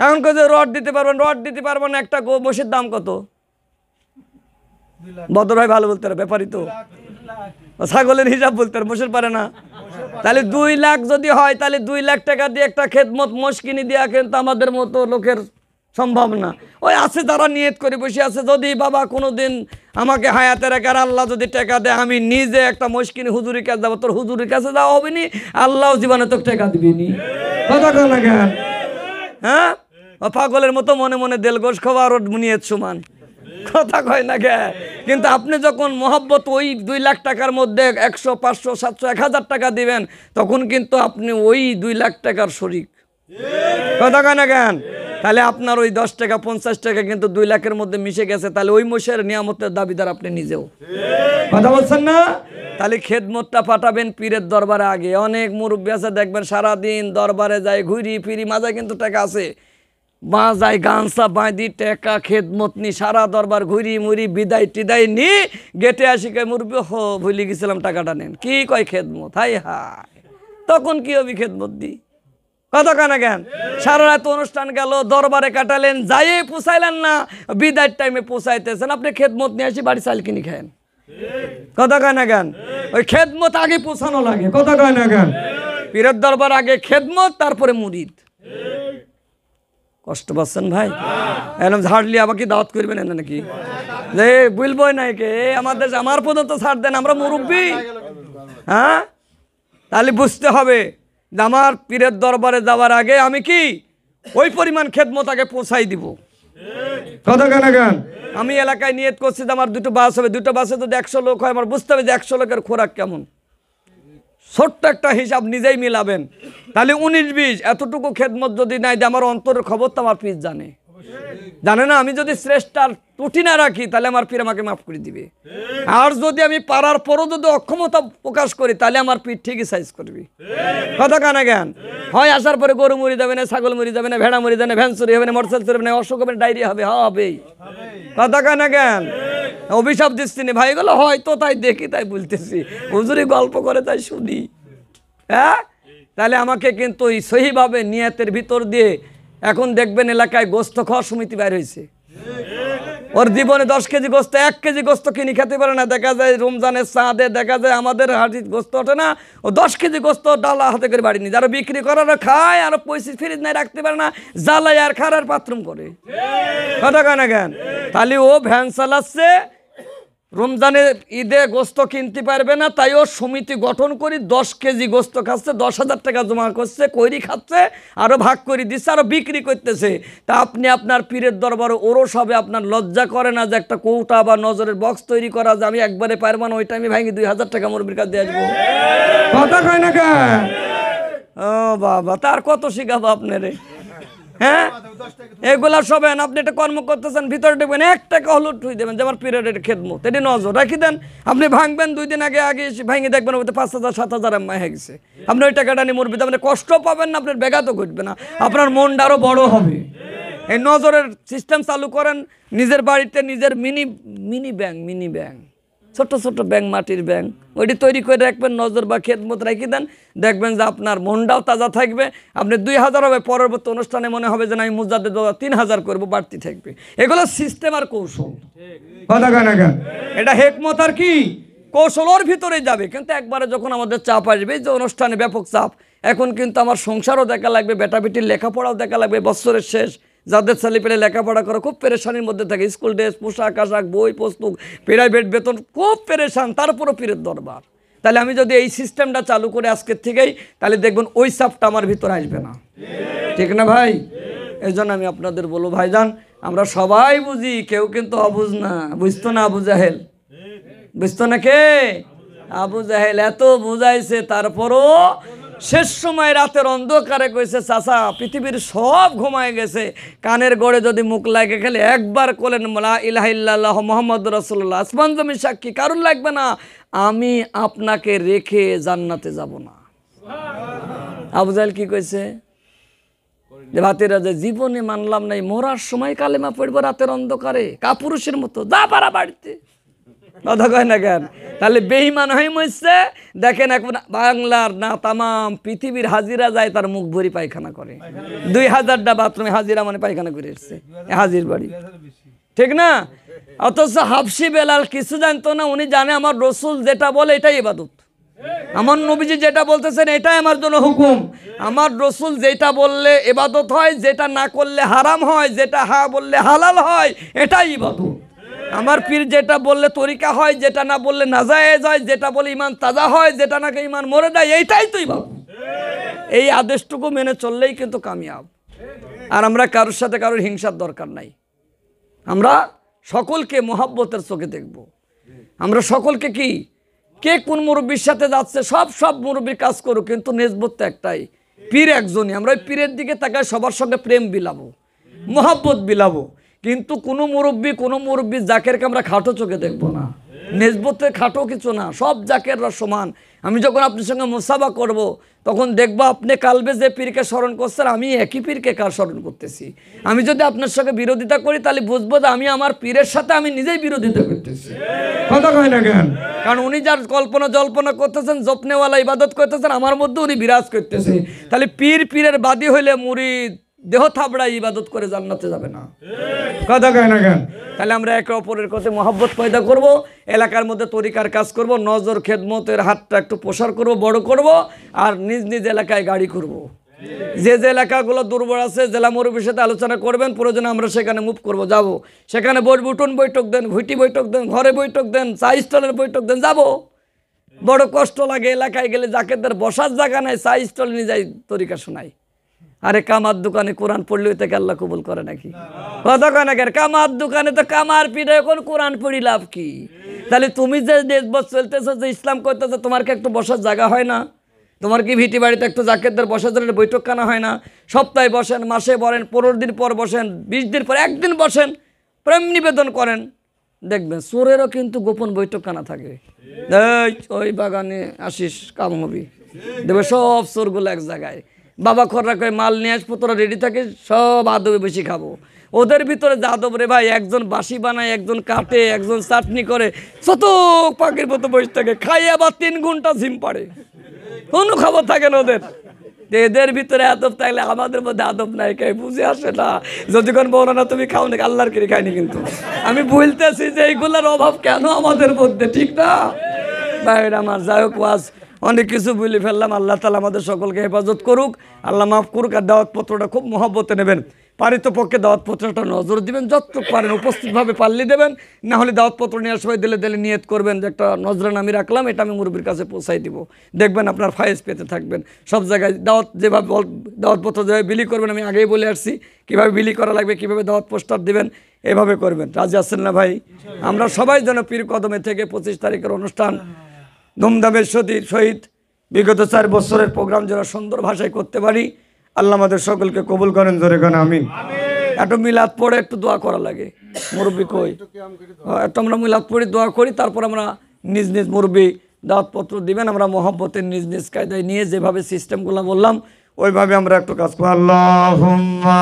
Speaker 1: এখন কে রড দিতে পারবেন, রড দিতে পারবেন। একটা মোষের দাম কত? বদর ভাই ভালো বলতে পারে, ব্যাপারই তো। ছাগলের হিসাব বলতে পারে, মোষের পারে না। তাহলে 2 লাখ যদি হয়, তাহলে 2 লাখ টাকা দিয়ে একটা খেদমত মোষ কিনে দেওয়া কিন্তু আমাদের মতো লোকের সম্ভব না। ওই আছে যারা নিয়ত করে বসে আছে, যদি বাবা কোনোদিন আমাকে হায়াতে রাখে আর আল্লাহ যদি টাকা দেয়, আমি নিজে একটা মোষ কিনে হুজুরের কাছে যাবো। তোর হুজুরের কাছে যাওয়া হবে নি, আল্লাহ জীবনে তোকে টাকা দিবি নি। কথা কয় না কেন? হ্যাঁ, পাগলের মতো মনে মনে দেল গোশ খাওয়া আর মুনিয়ত সমান। কথা কয় না কে? কিন্তু আপনি যখন মহব্বত ওই 2 লাখ টাকার মধ্যে 100, 500, 700, 1000 টাকা দিবেন, তখন কিন্তু আপনি ওই 2 লাখ টাকার শরিক। কথা কয় না কেন? তাহলে আপনার ওই 10 টাকা 50 টাকা কিন্তু 2 লাখের মধ্যে মিশে গেছে, তাহলে ওই মোষের নিয়ামতের দাবিদার আপনি নিজেও। কথা বলছেন না? তাহলে খেদমতটা পাঠাবেন পীরের দরবারে আগে। অনেক মুরব্বী আছে দেখবেন সারাদিন দরবারে যায়, ঘুরি ফিরি, মাঝে কিন্তু টাকা আছে, বাজায় গানসা বাঁধি টাকা খেদমত নি, সারা দরবার ঘুরি মুড়ি বিদায় টিদায় নি, গেটে আসি কয় মুরব্বী হো ভুলে গেছিলাম টাকাটা নেন। কি কয় খেদমত? হাই হাই, তখন কি হবি খেদমত দি? কথা কয় না কেন? সারা রাত অনুষ্ঠান গেল, দরবারে কাটালেন, যাইয়ে পোষাইলেন না, বিদায়ের টাইমে পোষাইতেছেন, আপনি খেদমত নিয়ে আসি বাড়ি চাল কিনি খায়েন। কথা কয় না কেন? ওই খেদমত আগে পৌঁছানো লাগে, কথা কয় না কেন? পীরের দরবার আগে খেদমত, তারপরে মুরিদ। কষ্ট পাচ্ছেন ভাই? এরকম ঝাড়লি আমাকে দাওয়াত করবেন না নাকি? যে বলবই না কে আমাদের, আমার পর্যন্ত ছাড় দেন, আমরা মুরব্বী। হ্যাঁ, তাহলে বুঝতে হবে যে আমার পীরের দরবারে যাওয়ার আগে আমি কি ওই পরিমাণ খেদমত আগে পৌঁছাই দিব। কথা কেন কেন? আমি এলাকায় নিয়ত করছি যে আমার 2টো বাস হবে, 2টো বাসে যদি 100 লোক হয়, আমার বুঝতে হবে যে 100 লোকের খোরাক কেমন। ছোট্ট একটা হিসাব নিজেই মিলাবেন, তাহলে 19-20 এতটুকু খেদমত যদি নাই, যে আমার অন্তরের খবর তো আমার পীর জানে, জানে না? আমি যদি শ্রেষ্ঠার ত্রুটি না রাখি, তাহলে আমার পীর আমাকে মাফ করে দিবে। আর যদি আমি পারার পরও যদি অক্ষমতা প্রকাশ করি, তাহলে আমার পীর ঠিকই সাইজ করবি। কথা কানা জ্ঞান হয়, আসার পরে গরু মরি যাবে না, ছাগল মরি যাবে না, ভেড়া মরি যাবে না, ভ্যান চুরি হবে না, মোটরসাইকেল চুরি হবে না, অসুখ হবে না, ডায়রিয়া হবে, হবেই। কথা কানা জ্ঞান অভিশাপ দিচ্ছি না ভাই, এগুলো হয়তো তাই দেখি তাই বলতেছি, হুজুরি গল্প করে তাই শুনি। হ্যাঁ, তাহলে আমাকে কিন্তু সহিভাবে নিয়তের ভিতর দিয়ে, এখন দেখবেন এলাকায় গোস্ত খাওয়া সমিতি বাইর হয়েছে, ওর জীবনে 10 কেজি গোস্ত, 1 কেজি গোস্ত কিনে খেতে পারে না। দেখা যায় রমজানের চাঁদে দেখা যায় আমাদের হাঁটি গোস্ত ওঠে না, ও 10 কেজি গোস্ত ডালা হাতে করে বাড়ি নিয়ে, যারা বিক্রি করার খায়, আর পয়সা ফ্রিজ নাই রাখতে পারে না, জ্বালায় আর খারার বাথরুম করে। কথা কেন কেন? তাহলে ও ভ্যান চালাচ্ছে, রমজানে ঈদে গোস্ত কিনতে পারবে না, তাই ও সমিতি গঠন করি 10 কেজি গোস্ত খাচ্ছে, 10,000 টাকা জমা করছে, কইরি খাচ্ছে, আরো ভাগ করে দিচ্ছে, আরো বিক্রি করতেছে। তা আপনি আপনার পীরের দরবারে ওরস হবে, আপনার লজ্জা করে না যে একটা কৌটা বা নজরের বক্স তৈরি করা, যে আমি একবারে পারবো না, ওইটা আমি ভাঙি 2,000 টাকা মুরব্বির কাছে দিয়ে আসবো? কথা কয় না কে? ও বাবা, তার কত শিখাবো আপনারে? হ্যাঁ, এগুলা সবেন আপনি একটা কর্ম করতেছেন, ভিতরে দেখবেন 1 টাকা হলো ঠুই দেবেন, যে আমার পিরিয়ডের খেদমত, এটি নজর রাখি দেন। আপনি ভাঙবেন 2 দিন আগে ভাঙে দেখবেন ওতে 5,000 7,000 হয়ে গেছে, আপনি ওই টাকাটা নিয়ে মরবেন, আপনি কষ্ট পাবেন না, আপনার ব্যাঘাতও ঘটবে না, আপনার মনটা আরো বড় হবে। এই নজরের সিস্টেম চালু করেন নিজের বাড়িতে, নিজের মিনি ব্যাংক, ছোট ছোট ব্যাংক, মাটির ব্যাংক, ওইটি তৈরি করে রাখবেন, নজর বা খেদমত রাখি দেন, দেখবেন যে আপনার মনটাও তাজা থাকবে। আপনি 2,000 হবে, পরবর্তী অনুষ্ঠানে মনে হবে যে আমি মুজাদ্দেদ 3,000 করবো, বাড়তি থাকবে। এগুলো সিস্টেম আর কৌশল। এটা হেকমত আর কি কৌশলের ভিতরে যাবে। কিন্তু একবারে যখন আমাদের চাপ আসবে, যে অনুষ্ঠানে ব্যাপক চাপ, এখন কিন্তু আমার সংসারও দেখা লাগবে, বেটা বেটির লেখাপড়াও দেখা লাগবে, বছরের শেষ, যাদের ছেলেপেলে লেখাপড়া করে খুব পেরেশানির মধ্যে থাকে, স্কুল ড্রেস, পোশাক আশাক, বই পুস্তক, প্রাইভেট বেতন, খুব পেরেশান, তারপরও পীরের দরবার। তাহলে আমি যদি এই সিস্টেমটা চালু করে আজকের থেকেই, তাহলে দেখবেন ওই চাপটা আমার ভিতরে আসবে না। ঠিক না ভাই? এই জন্য আমি আপনাদের বলবো ভাইজান, আমরা সবাই বুঝি, কেউ কিন্তু অবুঝ না। বুঝতো না আবু জাহেল? বুঝতো না কে? আবু জাহেল এত বুঝাইছে, তারপরও শেষ সময় রাতের অন্ধকারে কইছে, চাচা পৃথিবীর সব ঘুমায় গেছে, কানের গড়ে যদি মুখ লাগে খেলে একবার বলেন লা ইলাহা ইল্লাল্লাহ মুহাম্মাদুর রাসূলুল্লাহ, আসমান জমিন সাক্ষী, কারণ লাগবে না, আমি আপনাকে রেখে জান্নাতে যাব না। আবু জাহেল কি কইছে? যে ভাতিরা, যে জীবনে মানলাম নাই, মরার সময় কালেমা পড়বো রাতের অন্ধকারে, কাপুরুষের মতো, যা পারা বাড়িতে। কথা কয় না কেন? তাহলে বেঈমান হয়ে মরছে। দেখেন এখন বাংলার না তামাম পৃথিবীর হাজিরা যায়, তার মুখ ভরি পায়খানা করে, 2,000টা বাথরুমে হাজিরা মানে পায়খানা করে এসছে, হাজির বাড়ি, ঠিক না? অথচ হাবশি বেলাল কিছু জানতো না, উনি জানে আমার রসুল যেটা বলে এটাই ইবাদত, আমার নবীজি যেটা বলতেছেন এটাই আমার জন্য হুকুম, আমার রসুল যেটা বললে ইবাদত হয়, যেটা না করলে হারাম হয়, যেটা হা বললে হালাল হয়, এটাই ইবাদত। আমার পীর যেটা বললে তরিকা হয়, যেটা না বললে নাজায়েজ হয়, যেটা বলে ইমান তাজা হয়, যেটা নাকি ইমান মরে যায়, এইটাই তুই ভাব। এই আদেশটুকু মেনে চললেই কিন্তু কামিয়াব। আর আমরা কারোর সাথে কারোর হিংসার দরকার নাই, আমরা সকলকে মহব্বতের চোখে দেখব। আমরা সকলকে কি, কে কোন মুরব্বীর সাথে যাচ্ছে, সব মুরব্বীর কাজ করুক, কিন্তু নিসবত তো একটাই, পীর একজনই। আমরা ওই পীরের দিকে তাকায় সবার সঙ্গে প্রেম বিলাবো, মহব্বত বিলাবো, কিন্তু কোনো মুরব্বী জাকেরকে আমরা খাটো চোখে দেখবো না। নিসবতে খাটো কিছু না, সব জাকেররা সমান। আমি যখন আপনার সঙ্গে মুসাফা করব, তখন দেখবো আপনি কালবে যে পীরকে স্মরণ করছেন, আমি একই পীরকে কার স্মরণ করতেছি। আমি যদি আপনার সঙ্গে বিরোধিতা করি, তাহলে বুঝবো যে আমি আমার পীরের সাথে আমি নিজেই বিরোধিতা করতেছি। কথা কয় না কেন? কারণ উনি যার কল্পনা জল্পনা করতেছেন, জপনেওয়ালা ইবাদত করতেছেন, আমার মধ্যে উনি বিরাজ করতেছে। তাহলে পীরের বাদী হইলে মুরিদ দেহ থাবড়া ইবাদত করে জান্নাতে যাবে না। কথা কয় না কেন? তাহলে আমরা একে অপরের কাছে মহব্বত পয়দা করব, এলাকার মধ্যে তরিকার কাজ করব, নজর খেদমতের হাতটা একটু প্রসার করব, বড় করব, আর নিজ নিজ এলাকায় গাড়ি করব। যে যে এলাকাগুলো দুর্বল আছে জেলা মুরব্বীর সাথে আলোচনা করবেন, প্রয়োজনে আমরা সেখানে মুভ করব, যাব সেখানে বসবো, উঠোন বৈঠক দেন, ভুটি বৈঠক দেন, ঘরে বৈঠক দেন, চা স্টলের বৈঠক দেন, যাব। বড় কষ্ট লাগে এলাকায় গেলে, যাকেদের বসার জায়গা নাই, চা স্টল নিয়ে যাই তরিকা শোনাই। আরে কামার দোকানে কোরআন পড়লে থেকে আল্লাহ কবুল করে নাকি? কথা কয় না কেন? কামার দোকানে তো কামার পিঠে এখন কোরআন পড়ি লাভ কি? তাহলে তুমি যে দেশ বস চলতেছো, যে ইসলাম করতেছো, তোমার কি একটু বসার জায়গা হয় না? তোমার কি ভিটি বাড়িতে একটু জাকেতদের বসার জন্য বৈঠক কানা হয় না? সপ্তাহে বসেন, মাসে বলেন, 15 দিন পর বসেন, 20 দিন পর একদিন বসেন, প্রেম নিবেদন করেন, দেখবেন চোরেরও কিন্তু গোপন বৈঠক কানা থাকে। ওই বাগানে আসিস, কাম হবি, দেখবে সব চোরগুলো এক জায়গায়। বাবা খররা কয় মাল নিয়ে আসবো, তোরা রেডি থাকে, সব আদবে বেশি খাবো। ওদের ভিতরে যাদব রে ভাই, একজন বাসি বানায়, একজন কাটে, একজন চাটনি করে, শত পাখির মতো বসে থাকে, খাই আবার 3 ঘন্টা ঝিম পাড়ে, কোনো খবর থাকে না ওদের। এদের ভিতরে আদব থাকলে আমাদের মধ্যে আদব নাই, কে বুঝে আসে না। যতক্ষণ বলো না তুমি খাও না, আল্লাহর কিনে খাইনি। কিন্তু আমি বলতেছি যে এইগুলোর অভাব কেন আমাদের মধ্যে, ঠিক না ভাইরা আমার? যাই হোক, ওয়াজ অনেক কিছু বলে ফেললাম। আল্লাহ তাআলা আমাদের সকলকে হেফাজত করুক, আল্লাহ মাফ করুক। আর দাওয়াতপত্রটা খুব মহব্বতে নেবেন, পারিতপক্ষে দাওয়াতপত্রটা নজর দিবেন, যতটুকু পারেন উপস্থিতভাবে পারলে দেবেন, না হলে দাওয়াতপত্র নেওয়ার সময় দিলে দিলে নিয়ত করবেন যে একটা নজরানা আমি রাখলাম, এটা আমি মুরব্বির কাছে পৌঁছাই দিব, দেখবেন আপনার ফায়েজ পেতে থাকবেন। সব জায়গায় দাওয়াত যেভাবে দাওয়াতপত্র যেভাবে বিলি করবেন, আমি আগেই বলে আসছি কীভাবে বিলি করা লাগবে, কীভাবে দাওয়াত পোস্টার দেবেন, এভাবে করবেন। রাজি আছেন না ভাই? আমরা সবাই যেন পীর কদমে থেকে 25 তারিখের অনুষ্ঠান ধুমধামের সহিত বিগত 4 বছরের প্রোগ্রাম যারা সুন্দর ভাষায় করতে পারি, আল্লাহ আমাদের সকলকে কবুল করেন, জোরে কোন আমিন। একটু মিলাদ পড়ে একটু দোয়া করা লাগে, মুরব্বী কই একটু আমরা মিলাদ পড়ে দোয়া করি, তারপর আমরা নিজ নিজ মুরব্বী দাওয়াতপত্র দিবেন, আমরা মহব্বতের নিজ নিজ কায়দায় নিয়ে যেভাবে সিস্টেমগুলো বললাম ওইভাবে আমরা একটু কাজ করি। আল্লাহুম্মা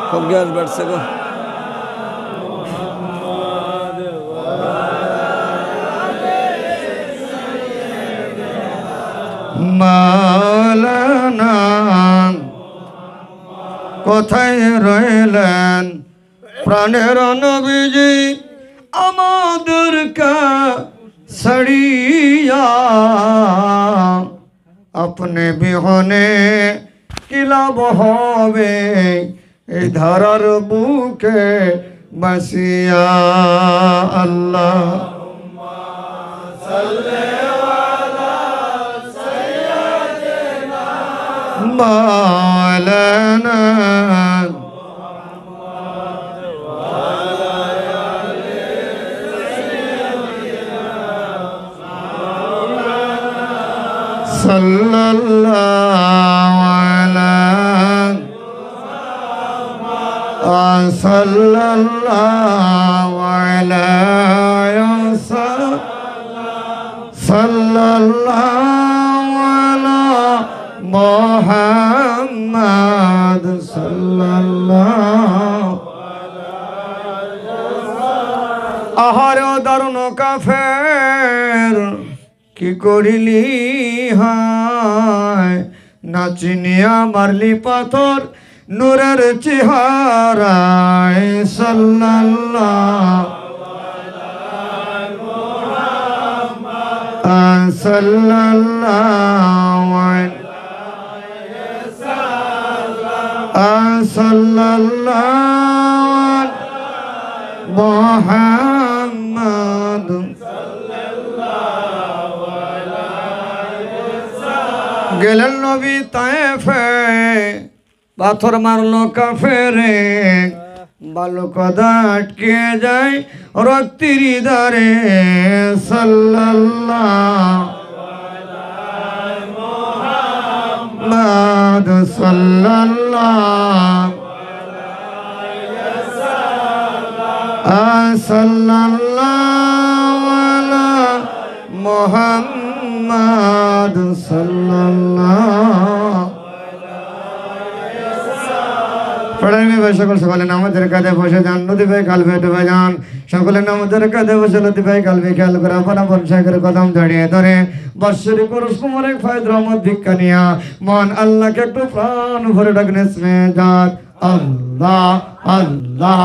Speaker 1: খুব গ্যাস বাড়ছে গো। মাওলানা কোথায় রইলেন প্রাণের নবীজি আমাদের কাছড়িয়া, আপনি বিহনে কি লাভ হবে এই ধারার বুকে বসিয়া। আল্লাহ মাওলানা সাল্লাল্লাহু আলাইহি সাল্লাল্লাহু আলাইহি সাল্লাল্লাহু আলা মুহাম্মদ সাল্লাল্লাহু আহারে ও দারুণ কাফের কি করিলি হায়, নাচিনিয়া মারলি পাথর নূরের চেহারায়। সাল্লাল্লাহু সাল্লাল্লাহু সাল্লাল্লাহু মুহাম্মদ গেলেন নবী তায়েফে, পাথর মারলো কাফেরে, বালুকদা আটকে যায় রক্তির দ্বারে। সাল্লাল্লাহু মুহাম্মদ সাল্লাল্লাহু সাল্লাল্লাহু আলা মুহাম্মদ সাল্লাল্লাহু
Speaker 2: পড়ামি ভাই সকল সকলে নামাজের কাঁধে বসে যান, নদী ভাই কালবে ডুবে যান, সকলে নামাজের কাঁধে বসে নদী ভাই কালবে খেয়াল করে আপন আপন শেখের কদম জড়িয়ে ধরে বাৎসরিক পুরুষ মুবারক ফায়দ রহমত ভিক্ষা নিয়া মন আল্লাহকে একটু প্রাণ ভরে ডাকনে স্মেজাত আল্লাহ আল্লাহ।